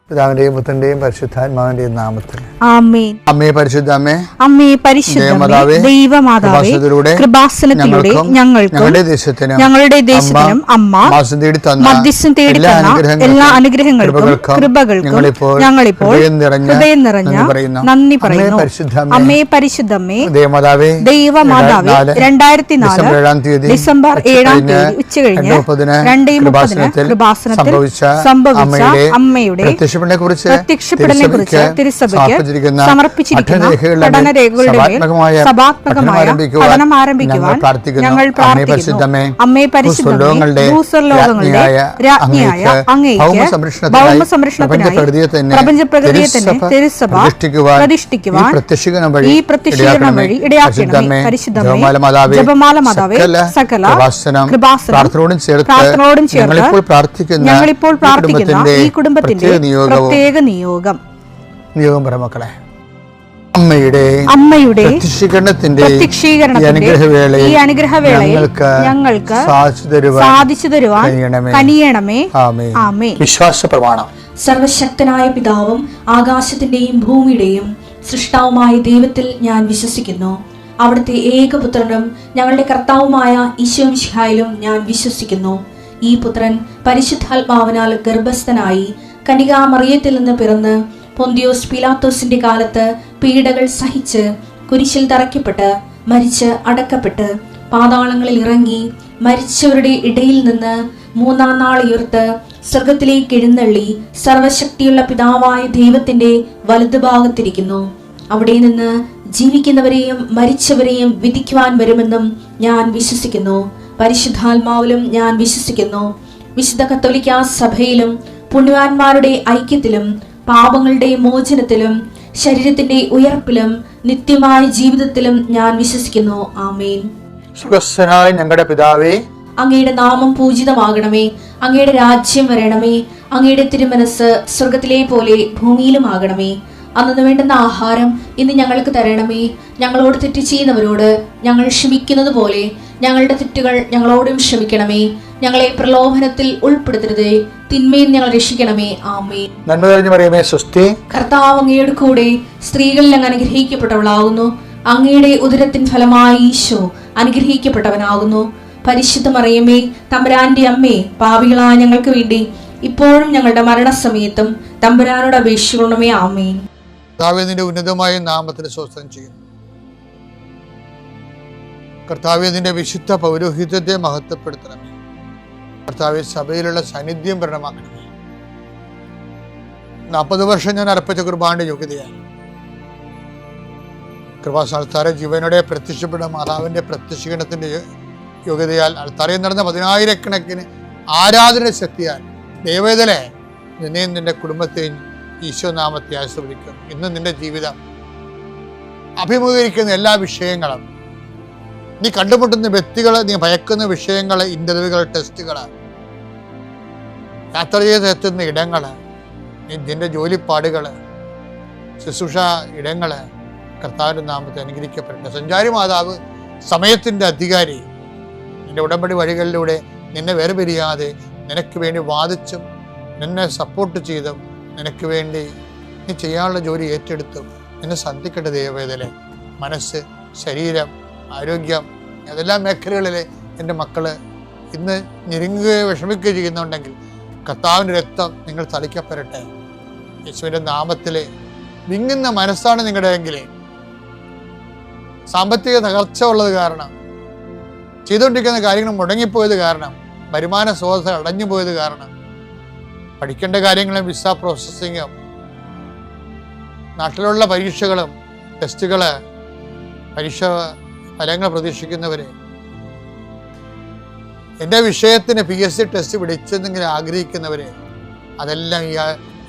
പിതാവിന്റെയും പുത്രന്റെയും പരിശുദ്ധാത്മാവിന്റെയും നാമത്തിൽ ആമേൻ. അമ്മേ പരിശുദ്ധ അമ്മേ, അമ്മേ പരിശുദ്ധ ദൈവമാതാവേ, കൃപാസനത്തിലൂടെ ഞങ്ങൾക്കും ഞങ്ങളുടെ ദേശത്തിനും അമ്മ മധ്യസ്ഥം തേടി തന്ന എല്ലാ അനുഗ്രഹങ്ങൾക്കും കൃപകൾക്കും ഞങ്ങളിപ്പോൾ ഹൃദയം നിറഞ്ഞ നന്ദി പറയുന്നു. അമ്മേ പരിശുദ്ധമ്മേ, ദൈവമാതാവേ, 2004 ഡിസംബർ 7 ഉച്ചകഴിഞ്ഞ് 2:30 കൃപാസനത്തിൽ സംഭവിച്ച അമ്മയുടെ പ്രത്യക്ഷപ്പെടലിനെ കുറിച്ച് തിരുസഭയ്ക്ക് സമർപ്പിച്ചിരിക്കുന്ന പഠനരേഖകളുടെ മേൽ സഭാത്മകമായ പഠനം ആരംഭിക്കുവാൻ ഞങ്ങൾ പ്രാർത്ഥിക്കുന്നു. അമ്മേ പരിശുദ്ധമേ, ഭൂസ്വർലോകങ്ങളുടെ രാജ്ഞിയായ അങ്ങേയ്ക്ക് ഭൗമസംരക്ഷണത്തിനായി പ്രപഞ്ചപ്രകൃതിയെ തന്നെ തിരുസഭ പ്രതിഷ്ഠിക്കുവാൻ ഈ പ്രത്യക്ഷീകരണം വഴി ഇടയാക്കണമേ. പരിശുദ്ധമേ, ജപമാല മാതാവേ, സകല കൃപാസനം പ്രാർത്ഥനയോടും ചേർത്ത് ഞങ്ങളിപ്പോൾ പ്രാർത്ഥിക്കുന്ന ഈ കുടുംബത്തിന്റെ പ്രത്യേക നിയോഗം മക്കളെ, അമ്മയുടെ പ്രത്യക്ഷീകരണത്തിന്റെ ഈ അനുഗ്രഹവേളയിൽ ഞങ്ങൾക്ക് സാധിച്ചു തരുവാൻ കനിയണമേ. ആമേൻ. വിശ്വാസ പ്രമാണം. സർവശക്തനായ പിതാവും ആകാശത്തിന്റെയും ഭൂമിയുടെയും സൃഷ്ടാവുമായ ദൈവത്തിൽ ഞാൻ വിശ്വസിക്കുന്നു. അവിടുത്തെ ഏകപുത്രനും ഞങ്ങളുടെ കർത്താവുമായ ഈശോ മിശിഹായിലും ഞാൻ വിശ്വസിക്കുന്നു. ഈ പുത്രൻ പരിശുദ്ധാത്മാവിനാൽ ഗർഭസ്ഥനായി കന്യകാമറിയത്തിൽ നിന്ന് പിറന്ന് പൊന്തിയോസ് പീലാത്തോസിന്റെ കാലത്ത് പീഡകൾ സഹിച്ച് കുരിശിൽ തറയ്ക്കപ്പെട്ട് മരിച്ച് അടക്കപ്പെട്ട് പാതാളങ്ങളിൽ ഇറങ്ങി മരിച്ചവരുടെ ഇടയിൽ നിന്ന് 3-ാം നാൾ ഉയർത്ത് സ്വർഗത്തിലേക്ക് എഴുന്നള്ളി സർവശക്തിയുള്ള പിതാവായ ദൈവത്തിന്റെ വലതുഭാഗത്തിരിക്കുന്നു. അവിടെ നിന്ന് ജീവിക്കുന്നവരെയും മരിച്ചവരെയും വിധിക്കുവാൻ വരുമെന്നും ഞാൻ വിശ്വസിക്കുന്നു. പരിശുദ്ധാത്മാവിലും ഞാൻ വിശ്വസിക്കുന്നു. വിശുദ്ധ കത്തോലിക്കാ സഭയിലും പുണ്യവാന്മാരുടെ ഐക്യത്തിലും പാപങ്ങളുടെ മോചനത്തിലും ശരീരത്തിന്റെ ഉയർപ്പിലും നിത്യമായ ജീവിതത്തിലും ഞാൻ വിശ്വസിക്കുന്നു. ആമേൻ. സുഖസ്ഥനായ ഞങ്ങളുടെ പിതാവേ, അങ്ങയുടെ നാമം പൂജിതമാകണമേ. അങ്ങയുടെ രാജ്യം വരണമേ. അങ്ങയുടെ തിരുമനസ് സ്വർഗത്തിലെ പോലെ ഭൂമിയിലും ആകണമേ. അന്നു വേണ്ടുന്ന ആഹാരം ഇന്ന് ഞങ്ങൾക്ക് തരണമേ. ഞങ്ങളോട് തെറ്റ് ചെയ്യുന്നവരോട് ഞങ്ങൾ ക്ഷമിക്കുന്നത് പോലെ ഞങ്ങളുടെ തെറ്റുകൾ ഞങ്ങളോടും ക്ഷമിക്കണമേ. ഞങ്ങളെ പ്രലോഭനത്തിൽ ഉൾപ്പെടുത്തരുതേ, തിന്മയിൽ ഞങ്ങൾ രക്ഷിക്കണമേ. ആമേൻ. നന്മ നിറഞ്ഞ മറിയമേ, സ്വസ്തി. കർത്താവ് അങ്ങയുടെ കൂടെ സ്ത്രീകളിൽ അങ്ങ് അനുഗ്രഹിക്കപ്പെട്ടവളാകുന്നു. അങ്ങയുടെ ഉദരത്തിൻ ഫലമായി ഈശോ അനുഗ്രഹിക്കപ്പെട്ടവനാകുന്നു. പരിശുദ്ധ മറിയമേ, തമ്പുരാന്റെ അമ്മേ, പാപികളായ ഞങ്ങൾക്ക് വേണ്ടി ഇപ്പോഴും ഞങ്ങളുടെ മരണസമയത്തും തമ്പുരാനോട് അപേക്ഷിക്കണമേ. ആമേൻ. കർത്താവേ, നിന്റെ ഉന്നതമായ നാമത്തിന് സ്തോത്രം ചെയ്യുന്നു. കർത്താവേ, നിന്റെ വിശുദ്ധ പൗരോഹിത്യത്തെ മഹത്വപ്പെടുത്തണമേ. കർത്താവേ, സഭയിലുള്ള സാന്നിധ്യം പ്രകടമാക്കണമേ. 40 വർഷം ഞാൻ അർപ്പിച്ച കുർബാനയുടെ യോഗ്യതയാൽ കൃപാസ്ഥാനത്താറെ ജീവനോടെ പ്രത്യക്ഷപ്പെട്ട മാതാവിന്റെ പ്രത്യക്ഷീകരണത്തിന്റെ യോഗ്യതയാൽ അൾത്താരയിൽ നടന്ന 10,000-കണക്കിന് ആരാധന ശക്തിയാൽ ദൈവവേദനെ നിന്നെയും നിന്റെ കുടുംബത്തെയും ഈശോ നാമത്തെ ആശീർവദിക്കും. ഇന്ന് നിന്റെ ജീവിതം അഭിമുഖീകരിക്കുന്ന എല്ലാ വിഷയങ്ങളും, നീ കണ്ടുമുട്ടുന്ന വ്യക്തികൾ, നീ ഭയക്കുന്ന വിഷയങ്ങൾ, ഇന്റർവ്യൂകൾ, ടെസ്റ്റുകൾ, യാത്ര ചെയ്തെത്തുന്ന ഇടങ്ങൾ, നിന്റെ ജോലിപ്പാടുകൾ, ശുശ്രൂഷ ഇടങ്ങൾ കർത്താവിന്റെ നാമത്തെ അനുഗ്രഹിക്കപ്പെടട്ടെ. സഞ്ചാരി മാതാവ്, സമയത്തിന്റെ അധികാരി, നിന്റെ ഉടമ്പടി വഴികളിലൂടെ നിന്നെ വേർപിരിയാതെ നിനക്ക് വേണ്ടി വാദിച്ചും നിന്നെ സപ്പോർട്ട് ചെയ്തും നിനക്ക് വേണ്ടി നീ ചെയ്യാനുള്ള ജോലി ഏറ്റെടുത്തും നിന്നെ സന്ധിക്കട്ടെ. ദൈവവേദന, മനസ്സ്, ശരീരം, ആരോഗ്യം, ഏതെല്ലാം മേഖലകളിൽ എൻ്റെ മക്കള് ഇന്ന് ഞെരുങ്ങുകയോ വിഷമിക്കുകയോ ചെയ്യുന്നുണ്ടെങ്കിൽ കർത്താവിൻ്റെ രക്തം നിങ്ങൾ തളിക്കപ്പെടട്ടെ. യേശുവിൻ്റെ നാമത്തിൽ വിങ്ങുന്ന മനസ്സാണ് നിങ്ങളുടെ എങ്കിൽ, സാമ്പത്തിക തകർച്ച ഉള്ളത് കാരണം, ചെയ്തുകൊണ്ടിരിക്കുന്ന കാര്യങ്ങൾ മുടങ്ങിപ്പോയത് കാരണം, വരുമാന സ്രോതസ് അടഞ്ഞു പോയത് കാരണം, പഠിക്കേണ്ട കാര്യങ്ങളും വിസ പ്രോസസ്സിങ്ങും, നാട്ടിലുള്ള പരീക്ഷകളും ടെസ്റ്റുകള്, പരീക്ഷ ഫലങ്ങൾ പ്രതീക്ഷിക്കുന്നവര്, എൻ്റെ വിഷയത്തിന് PSC ടെസ്റ്റ് പിടിച്ചെന്നെങ്കിലും ആഗ്രഹിക്കുന്നവര്, അതെല്ലാം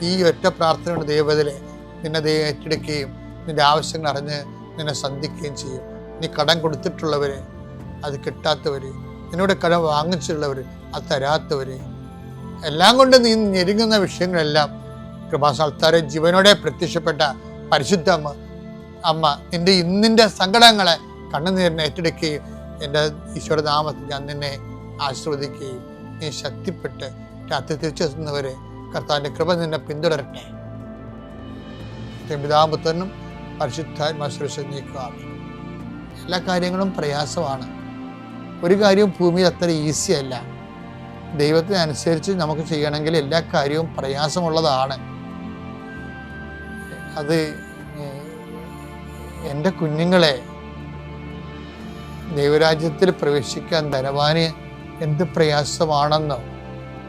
ഈ ഒറ്റ പ്രാർത്ഥനയുടെ ദൈവത്തില് നിന്നെ ദൈവം ഏറ്റെടുക്കുകയും നിന്റെ ആവശ്യങ്ങൾ അറിഞ്ഞ് നിന്നെ സന്ധിക്കുകയും ചെയ്യും. നീ കടം കൊടുത്തിട്ടുള്ളവര്, അത് കിട്ടാത്തവര്, നിന്നോട് കടം വാങ്ങിച്ചിട്ടുള്ളവര്, അത് തരാത്തവര്, എല്ലാം കൊണ്ട് നീ ഞെരുങ്ങുന്ന വിഷയങ്ങളെല്ലാം കൃപാസ്ഥാനത്താറെ ജീവനോടെ പ്രത്യക്ഷപ്പെട്ട പരിശുദ്ധ അമ്മ നിന്റെ ഇന്നിൻ്റെ സങ്കടങ്ങളെ കണ്ണുനീരിനെ ഏറ്റെടുക്കുകയും എൻ്റെ ഈശോയുടെ നാമത്തിൽ ഞാൻ നിന്നെ ആശീർവദിക്കുകയും നീ ശക്തിപ്പെട്ട് രാത്രി തിരിച്ചെത്തുന്നവരെ കർത്താവിൻ്റെ കൃപ നിന്നെ പിന്തുടരട്ടെ. പിതാപുത്രനും പരിശുദ്ധാത്മാശ്രേഷ്ഠ നീക്കുക. എല്ലാ കാര്യങ്ങളും പ്രയാസമാണ്. ഒരു കാര്യവും ഭൂമിയിൽ അത്ര ഈസി അല്ല. ദൈവത്തിനനുസരിച്ച് നമുക്ക് ചെയ്യണമെങ്കിൽ എല്ലാ കാര്യവും പ്രയാസമുള്ളതാണ്. അത് എൻ്റെ കുഞ്ഞുങ്ങളെ ദൈവരാജ്യത്തിൽ പ്രവേശിക്കാൻ ധനവാന് എന്ത് പ്രയാസമാണെന്നോ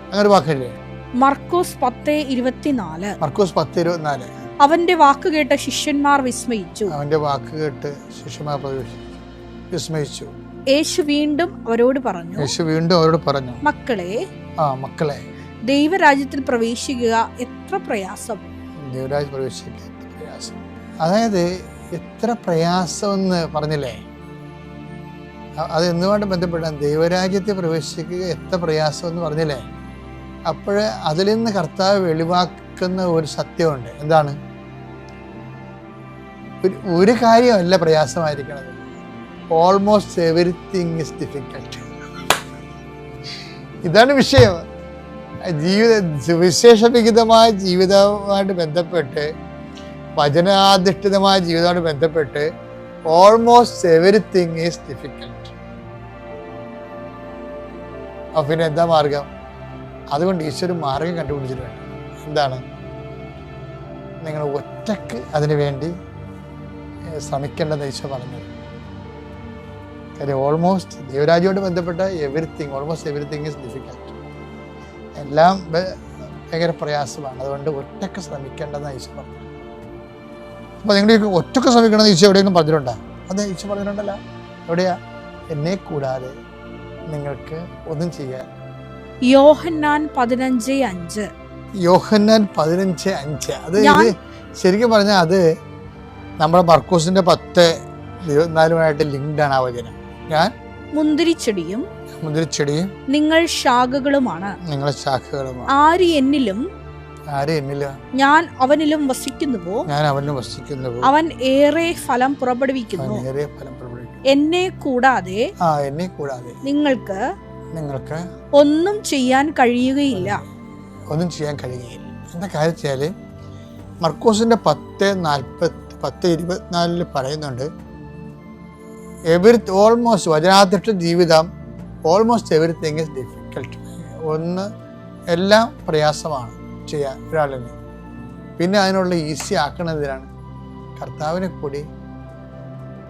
അങ്ങനെ വാക്കല്ലേ. മർക്കോസ് 10:24. മർക്കോസ് 10:24. അവന്റെ വാക്ക് കേട്ട് ശിഷ്യന്മാർ വിസ്മയിച്ചു. അവന്റെ വാക്ക് കേട്ട് ശിഷ്യന്മാർ വിസ്മയിച്ചു. യേശു വീണ്ടും അവരോട് പറഞ്ഞു, മക്കളെ ദൈവരാജ്യത്തിൽ പ്രവേശിക്കുക എത്ര പ്രയാസം. ദൈവരാജ്യത്തിൽ പ്രവേശിക്കുക എത്ര പ്രയാസം. അതായത് എത്ര പ്രയാസം എന്ന് പറഞ്ഞില്ലേ, അത് എന്തുകൊണ്ട് ബന്ധപ്പെട്ടാണ് ദൈവരാജ്യത്തിൽ പ്രവേശിക്കുക എത്ര പ്രയാസം എന്ന് പറഞ്ഞില്ലേ. അപ്പോഴ് അതിൽ നിന്ന് കർത്താവ് വെളിവാക്കുന്ന ഒരു സത്യമുണ്ട്. എന്താണ്? ഒരു കാര്യമല്ല പ്രയാസമായിരിക്കണത്. Almost everything is difficult. ഇതാണ് വിഷയം. സുവിശേഷവിഹിതമായ ജീവിതവുമായിട്ട് ബന്ധപ്പെട്ട്, വചനാധിഷ്ഠിതമായ ജീവിതവുമായിട്ട് ബന്ധപ്പെട്ട് ഓൾമോസ്റ്റ് എവരിത്തിങ് ഈസ് ഡിഫിക്കൽട്ട്. അപ്പൊ പിന്നെ എന്താ മാർഗം? അതുകൊണ്ട് ഈശ്വരൻ മാർഗം കണ്ടുപിടിച്ചിട്ടുണ്ട്. എന്താണ്? നിങ്ങൾ ഒറ്റക്ക് അതിനു വേണ്ടി ശ്രമിക്കേണ്ടത് ഈശോ പറഞ്ഞത്. കാര്യം ഓൾമോസ്റ്റ് ദൈവരാജ്യമായിട്ട് ബന്ധപ്പെട്ട ഓൾമോസ്റ്റ് എവരിത്തിങ് ഈസ് ഡിഫിക്കൽട്ട്. എല്ലാം ഭയങ്കര പ്രയാസമാണ്. അതുകൊണ്ട് ഒറ്റക്ക് ശ്രമിക്കേണ്ടതെന്ന് ഈശോ പറഞ്ഞു. അപ്പോൾ നിങ്ങൾ ഒറ്റക്ക് ശ്രമിക്കണമെന്ന് ഈശോ എവിടെയെങ്കിലും പറഞ്ഞിട്ടുണ്ടോ? അതെ, ഈശോ പറഞ്ഞിട്ടുണ്ടല്ലോ. എവിടെയാ? എന്നെ കൂടാതെ നിങ്ങൾക്ക് ഒന്നും ചെയ്യാൻ. യോഹന്നാൻ 15:5. യോഹന്നാൻ 15:5. അത് ശരിക്കും പറഞ്ഞാൽ അത് നമ്മുടെ മർക്കോസിന്റെ 10:24 ലിങ്ക്ഡാണ് ആ വചനം. ഞാൻ മുന്തിരിച്ചെടിയും നിങ്ങൾ ശാഖകളുമാണ്. ആര് എന്നിലും ഞാൻ അവനിലും വസിക്കുന്നുവോ അവൻ ഏറെ ഫലം പുറപ്പെടുവിക്കുന്നു. എന്നെ കൂടാതെ നിങ്ങൾക്ക് ഒന്നും ചെയ്യാൻ കഴിയുകയില്ല. എന്താ കാര്യം വെച്ചാല് മർക്കോസിന്റെ 10:24 പറയുന്നുണ്ട്, ഓൾമോസ്റ്റ് വചനാധിഷ്ഠിത ജീവിതം ഓൾമോസ്റ്റ് എവരിത്തിങ് ഇസ് ഡിഫിക്കൽട്ട്. എല്ലാം പ്രയാസമാണ് ചെയ്യാൻ ഒരാളിന്. പിന്നെ അതിനുള്ള ഈസി ആക്കണതിനാണ് കർത്താവിനെ കൂടി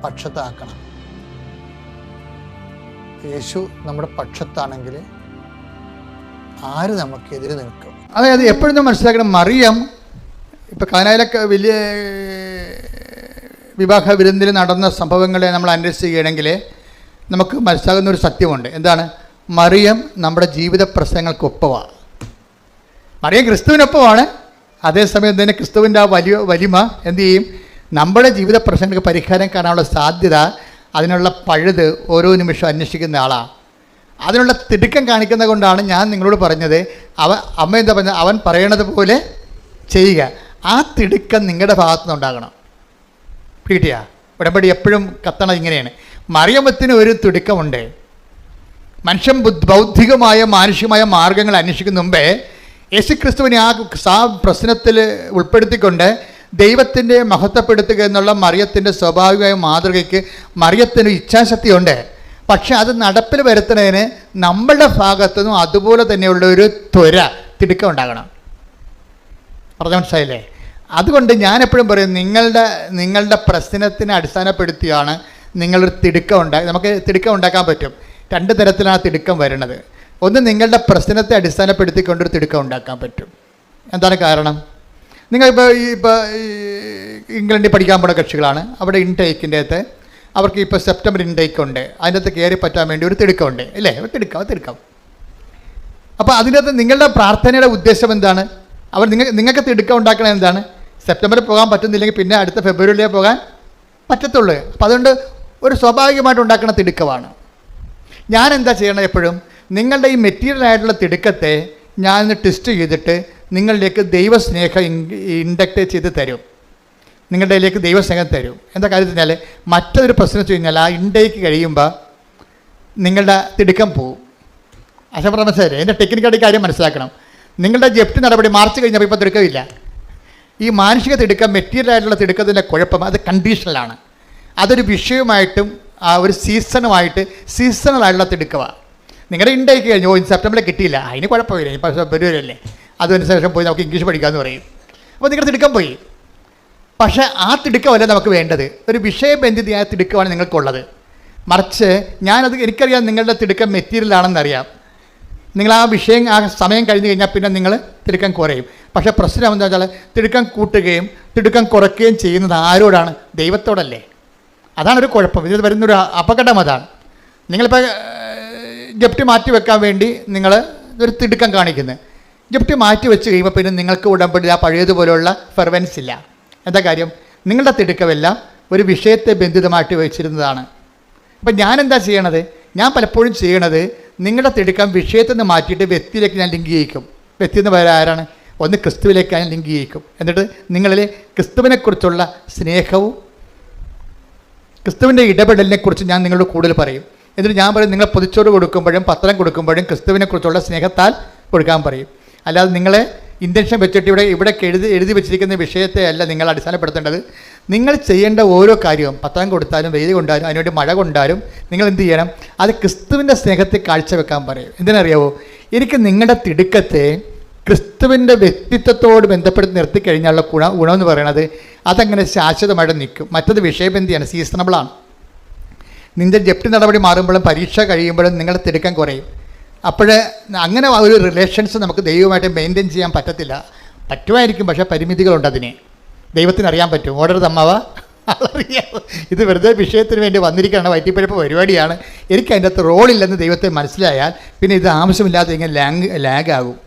പക്ഷത്താക്കണം. യേശു നമ്മുടെ പക്ഷത്താണെങ്കിൽ ആര് നമുക്കെതിരെ നിൽക്കും? അതായത് എപ്പോഴും നമ്മൾ മനസ്സിലാക്കണം, മറിയം ഇപ്പം കാനായിലൊക്കെ വലിയ വിവാഹ വിരുന്നിൽ നടന്ന സംഭവങ്ങളെ നമ്മൾ അന്വേഷിക്കുകയാണെങ്കിൽ നമുക്ക് മനസ്സിലാകുന്ന ഒരു സത്യമുണ്ട്. എന്താണ്? മറിയം നമ്മുടെ ജീവിത പ്രശ്നങ്ങൾക്കൊപ്പമാണ്. മറിയം ക്രിസ്തുവിനൊപ്പമാണ്. അതേസമയം തന്നെ ക്രിസ്തുവിൻ്റെ ആ വലിമ എന്തു ചെയ്യും? നമ്മുടെ ജീവിത പ്രശ്നങ്ങൾക്ക് പരിഹാരം കാണാനുള്ള സാധ്യത, അതിനുള്ള പഴുത് ഓരോ നിമിഷം അന്വേഷിക്കുന്ന ആളാണ്. അതിനുള്ള തിടുക്കം കാണിക്കുന്നത് കൊണ്ടാണ് ഞാൻ നിങ്ങളോട് പറഞ്ഞത്, അമ്മ എന്താ പറഞ്ഞത്? അവൻ പറയണത് പോലെ ചെയ്യുക. ആ തിടുക്കം നിങ്ങളുടെ ഭാഗത്തുനിന്ന് ഉണ്ടാകണം. കിട്ടിയ ഉടമ്പടി എപ്പോഴും കത്തണത് ഇങ്ങനെയാണ്. മറിയമ്മത്തിന് ഒരു തിടുക്കമുണ്ട്. മനുഷ്യൻ ബൗദ്ധികമായ മാനുഷികമായ മാർഗങ്ങൾ അന്വേഷിക്കുന്ന മുമ്പേ യേശുക്രിസ്തുവിനെ ആ പ്രശ്നത്തിൽ ഉൾപ്പെടുത്തിക്കൊണ്ട് ദൈവത്തിൻ്റെ മഹത്വപ്പെടുത്തുക എന്നുള്ള മറിയത്തിൻ്റെ സ്വാഭാവികമായ മാതൃകയ്ക്ക് മറിയത്തിന് ഇച്ഛാശക്തിയുണ്ട്. പക്ഷെ അത് നടപ്പിൽ വരുത്തുന്നതിന് നമ്മളുടെ ഭാഗത്തുനിന്നും അതുപോലെ തന്നെയുള്ള ഒരു തിടുക്കം ഉണ്ടാകണം. പറഞ്ഞ മനസ്സിലായില്ലേ? അതുകൊണ്ട് ഞാനെപ്പോഴും പറയും, നിങ്ങളുടെ പ്രശ്നത്തിനെ അടിസ്ഥാനപ്പെടുത്തിയാണ് നിങ്ങളൊരു തിടുക്കം നമുക്ക് തിടുക്കം ഉണ്ടാക്കാൻ പറ്റും. രണ്ട് തരത്തിലാണ് തിടുക്കം വരുന്നത്. ഒന്ന്, നിങ്ങളുടെ പ്രശ്നത്തെ അടിസ്ഥാനപ്പെടുത്തിക്കൊണ്ടൊരു തിടുക്കം ഉണ്ടാക്കാൻ പറ്റും. എന്താണ് കാരണം? നിങ്ങളിപ്പോൾ ഇംഗ്ലണ്ടിൽ പഠിക്കാൻ പോകുന്ന കക്ഷികളാണ്. അവിടെ ഇൻടേക്കിൻ്റെ അകത്ത് അവർക്ക് ഇപ്പോൾ സെപ്റ്റംബർ ഇൻടേക്ക് ഉണ്ട്. അതിൻ്റെ അകത്ത് കയറി പറ്റാൻ വേണ്ടി ഒരു തിടുക്കമുണ്ട് അല്ലേ? ഒരു തിടുക്കം. അപ്പോൾ അതിനകത്ത് നിങ്ങളുടെ പ്രാർത്ഥനയുടെ ഉദ്ദേശം എന്താണ്? നിങ്ങൾക്ക് തിടുക്കം ഉണ്ടാക്കണത് എന്താണ്? സെപ്റ്റംബറിൽ പോകാൻ പറ്റുന്നില്ലെങ്കിൽ പിന്നെ അടുത്ത ഫെബ്രുവരിയിലേ പോകാൻ പറ്റത്തുള്ളൂ. അപ്പോൾ അതുകൊണ്ട് ഒരു സ്വാഭാവികമായിട്ട് ഉണ്ടാക്കുന്ന തിടുക്കമാണ്. ഞാൻ എന്താ ചെയ്യണത്? എപ്പോഴും നിങ്ങളുടെ ഈ മെറ്റീരിയൽ ആയിട്ടുള്ള തിടുക്കത്തെ ഞാനൊന്ന് ടെസ്റ്റ് ചെയ്തിട്ട് നിങ്ങളിലേക്ക് ദൈവസ്നേഹം ഇൻഡക്റ്റ് ചെയ്ത് തരും. നിങ്ങളുടെ ഇതിലേക്ക് ദൈവസ്നേഹം തരും. എന്താ കാര്യം വെച്ചാൽ മറ്റൊരു പ്രശ്നം വെച്ച് കഴിഞ്ഞാൽ ആ ഇൻടേക്ക് കഴിയുമ്പോൾ നിങ്ങളുടെ തിടുക്കം പോവും. മനസ്സിലായില്ലേ? എൻ്റെ ടെക്നിക്കായിട്ട് കാര്യം മനസ്സിലാക്കണം. നിങ്ങളുടെ ജപ്തി നടപടി മാർച്ച് കഴിഞ്ഞപ്പോൾ ഇപ്പോൾ തിടുക്കമില്ല. ഈ മാനുഷിക തിടുക്കം, മെറ്റീരിയൽ ആയിട്ടുള്ള തിടുക്കത്തിൻ്റെ കുഴപ്പം അത് കണ്ടീഷണലാണ്. അതൊരു വിഷയമായിട്ടും ഒരു സീസണലായിട്ടുള്ള തിടുക്കമാണ്. നിങ്ങളുടെ ഇൻടേക്ക് കഴിഞ്ഞു, സെപ്റ്റംബറിൽ കിട്ടിയില്ല, അതിന് കുഴപ്പമില്ല, ഇപ്പോൾ ഫെബ്രുവരിയല്ലേ, അതിനുശേഷം പോയി നമുക്ക് ഇംഗ്ലീഷ് പഠിക്കാമെന്ന് പറയും. അപ്പോൾ നിങ്ങളുടെ തിടുക്കം പോയി. പക്ഷേ ആ തിടുക്കമല്ല നമുക്ക് വേണ്ടത്. ഒരു വിഷയബന്ധിതയായ തിടുക്കമാണ് നിങ്ങൾക്കുള്ളത്. മറിച്ച് എനിക്കറിയാം നിങ്ങളുടെ തിടുക്കം മെറ്റീരിയലാണെന്നറിയാം. നിങ്ങൾ ആ വിഷയം, ആ സമയം കഴിഞ്ഞ് കഴിഞ്ഞാൽ പിന്നെ നിങ്ങൾ തിടുക്കം കുറയും. പക്ഷേ പ്രശ്നം എന്താ വെച്ചാൽ തിടുക്കം കൂട്ടുകയും തിടുക്കം കുറയ്ക്കുകയും ചെയ്യുന്നത് ആരോടാണ്? ദൈവത്തോടല്ലേ. അതാണൊരു കുഴപ്പം. ഇതിൽ വരുന്നൊരു അപകടം അതാണ്. നിങ്ങളിപ്പോൾ ജപ്തി മാറ്റി വെക്കാൻ വേണ്ടി നിങ്ങൾ ഒരു തിടുക്കം കാണിക്കുന്നത്. ജപ്തി മാറ്റി വെച്ച് കഴിയുമ്പോൾ പിന്നെ നിങ്ങൾക്ക് ഉടമ്പടി ആ പഴയതുപോലെയുള്ള ഫെർവൻസ് ഇല്ല. എന്താ കാര്യം? നിങ്ങളുടെ തിടുക്കമെല്ലാം ഒരു വിഷയത്തെ ബന്ധിതമായിട്ട് വെച്ചിരുന്നതാണ്. അപ്പം ഞാനെന്താ ചെയ്യണത്? ഞാൻ പലപ്പോഴും ചെയ്യണത് നിങ്ങളുടെ തിടുക്കം വിഷയത്തിൽ നിന്ന് മാറ്റിയിട്ട് വ്യക്തിയിലേക്ക് ഞാൻ ലിങ്ക് ചെയ്യിക്കും. വ്യക്തി എന്ന് പറയുന്നത് ആരാണ്? ഒന്ന് ക്രിസ്തുവിലേക്ക് ഞാൻ ലിങ്ക് ചെയ്യിക്കും. എന്നിട്ട് നിങ്ങളിൽ ക്രിസ്തുവിനെക്കുറിച്ചുള്ള സ്നേഹവും ക്രിസ്തുവിൻ്റെ ഇടപെടലിനെക്കുറിച്ച് ഞാൻ നിങ്ങളോട് കൂടുതൽ പറയും. എന്നിട്ട് ഞാൻ പറയും, നിങ്ങൾ പൊതിച്ചോറ് കൊടുക്കുമ്പോഴും പത്രം കൊടുക്കുമ്പോഴും ക്രിസ്തുവിനെക്കുറിച്ചുള്ള സ്നേഹത്താൽ കൊടുക്കാൻ പറയും. അല്ലാതെ നിങ്ങളെ ഇൻറ്റൻഷൻ വെച്ചിട്ട് ഇവിടെ എഴുതി വെച്ചിരിക്കുന്ന വിഷയത്തെ അല്ല നിങ്ങൾ അടിസ്ഥാനപ്പെടുത്തേണ്ടത്. നിങ്ങൾ ചെയ്യേണ്ട ഓരോ കാര്യവും, പത്രം കൊടുത്താലും വെയിൽ കൊണ്ടാലും അതിനുവേണ്ടി മഴ കൊണ്ടാലും നിങ്ങൾ എന്ത് ചെയ്യണം? അത് ക്രിസ്തുവിൻ്റെ സ്നേഹത്തെ കാഴ്ചവെക്കാൻ പറയും. എന്തിനറിയാവോ? എനിക്ക് നിങ്ങളുടെ തിടുക്കത്തെ ക്രിസ്തുവിൻ്റെ വ്യക്തിത്വത്തോട് ബന്ധപ്പെടുത്തി നിർത്തിക്കഴിഞ്ഞാലുള്ള ഗുണമെന്ന് പറയുന്നത് അതങ്ങനെ ശാശ്വതമായിട്ട് നിൽക്കും. മറ്റത് വിഷയബന്ധിയാണ്, സീസണബിളാണ്. നിൻ്റെ ജപ്തി നടപടി മാറുമ്പോഴും പരീക്ഷ കഴിയുമ്പോഴും നിങ്ങളുടെ തിടുക്കം കുറയും. അപ്പോൾ അങ്ങനെ ഒരു റിലേഷൻസ് നമുക്ക് ദൈവമായിട്ട് മെയിൻറ്റെയിൻ ചെയ്യാൻ പറ്റത്തില്ല. പറ്റുമായിരിക്കും, പക്ഷേ പരിമിതികളുണ്ട്. അതിന് ദൈവത്തിന് അറിയാൻ പറ്റും. ഓർഡർ തമ്മവ അറിയാം, ഇത് വെറുതെ വിഷയത്തിന് വേണ്ടി വന്നിരിക്കുകയാണ്, വയറ്റിപ്പഴപ്പ് പരിപാടിയാണ്, എനിക്ക് അതിൻ്റെ അകത്ത് റോളില്ലെന്ന് ദൈവത്തെ മനസ്സിലായാൽ പിന്നെ ഇത് ആവശ്യമില്ലാതെ ഇങ്ങനെ ലാഗാകും.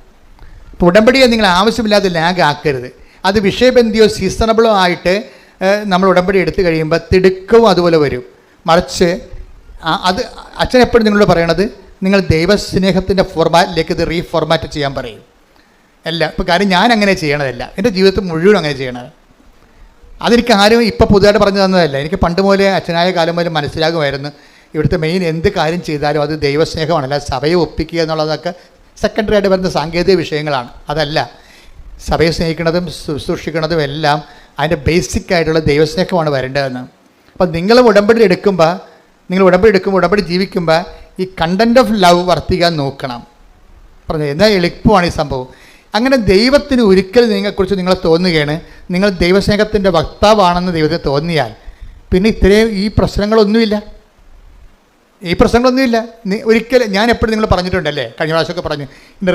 അപ്പോൾ ഉടമ്പടിയെ നിങ്ങൾ ആവശ്യമില്ലാതെ ലാഗ് ആക്കരുത്. അത് വിഷയബന്ധിയോ സീസണബിളോ ആയിട്ട് നമ്മൾ ഉടമ്പടി എടുത്തു കഴിയുമ്പോൾ തിടുക്കവും അതുപോലെ വരും. മറിച്ച് അത് അച്ഛൻ എപ്പോഴും നിങ്ങളോട് പറയണത്, നിങ്ങൾ ദൈവസ്നേഹത്തിൻ്റെ ഫോർമാറ്റിലേക്ക് ഇത് റീഫോർമാറ്റ് ചെയ്യാൻ പറയും. അല്ല ഇപ്പോൾ കാര്യം ഞാൻ അങ്ങനെ ചെയ്യണതല്ല, എൻ്റെ ജീവിതത്തിൽ മുഴുവൻ അങ്ങനെ ചെയ്യണത്. അതെനിക്ക് ആരും ഇപ്പോൾ പുതുതായിട്ട് പറഞ്ഞു തന്നതല്ല. എനിക്ക് പണ്ട് മുതലേ അച്ഛനായ കാലം മുതൽ മനസ്സിലാകുമായിരുന്നു, ഇവിടുത്തെ മെയിൻ എന്ത് കാര്യം ചെയ്താലും അത് ദൈവസ്നേഹമാണ്. അല്ല സഭയെ ഒപ്പിക്കുക എന്നുള്ളതൊക്കെ സെക്കൻഡറി ആയിട്ട് വരുന്ന സാങ്കേതിക വിഷയങ്ങളാണ്. അതല്ല, സഭയെ സ്നേഹിക്കുന്നതും ശുശ്രൂഷിക്കുന്നതും എല്ലാം അതിൻ്റെ ബേസിക് ആയിട്ടുള്ള ദൈവസ്നേഹമാണ് വരേണ്ടതെന്ന്. അപ്പം നിങ്ങൾ ഉടമ്പടി എടുക്കുമ്പോൾ ഉടമ്പടി ജീവിക്കുമ്പോൾ ഈ കണ്ടൻറ് ഓഫ് ലവ് വർത്തിക്കാൻ നോക്കണം. പറഞ്ഞു എന്നാൽ എളുപ്പമാണ് ഈ സംഭവം. അങ്ങനെ ദൈവത്തിന് ഒരിക്കൽ നിങ്ങളെക്കുറിച്ച് നിങ്ങൾ തോന്നുകയാണ്, നിങ്ങൾ ദൈവസ്നേഹത്തിൻ്റെ വക്താവാണെന്ന് ദൈവത്തിന് തോന്നിയാൽ പിന്നെ ഇത്രയും ഈ പ്രശ്നങ്ങളൊന്നുമില്ല. ഒരിക്കലും ഞാൻ എപ്പോഴും നിങ്ങൾ പറഞ്ഞിട്ടുണ്ടല്ലേ, കഴിഞ്ഞ പ്രാവശ്യമൊക്കെ പറഞ്ഞു, ഇതിൻ്റെ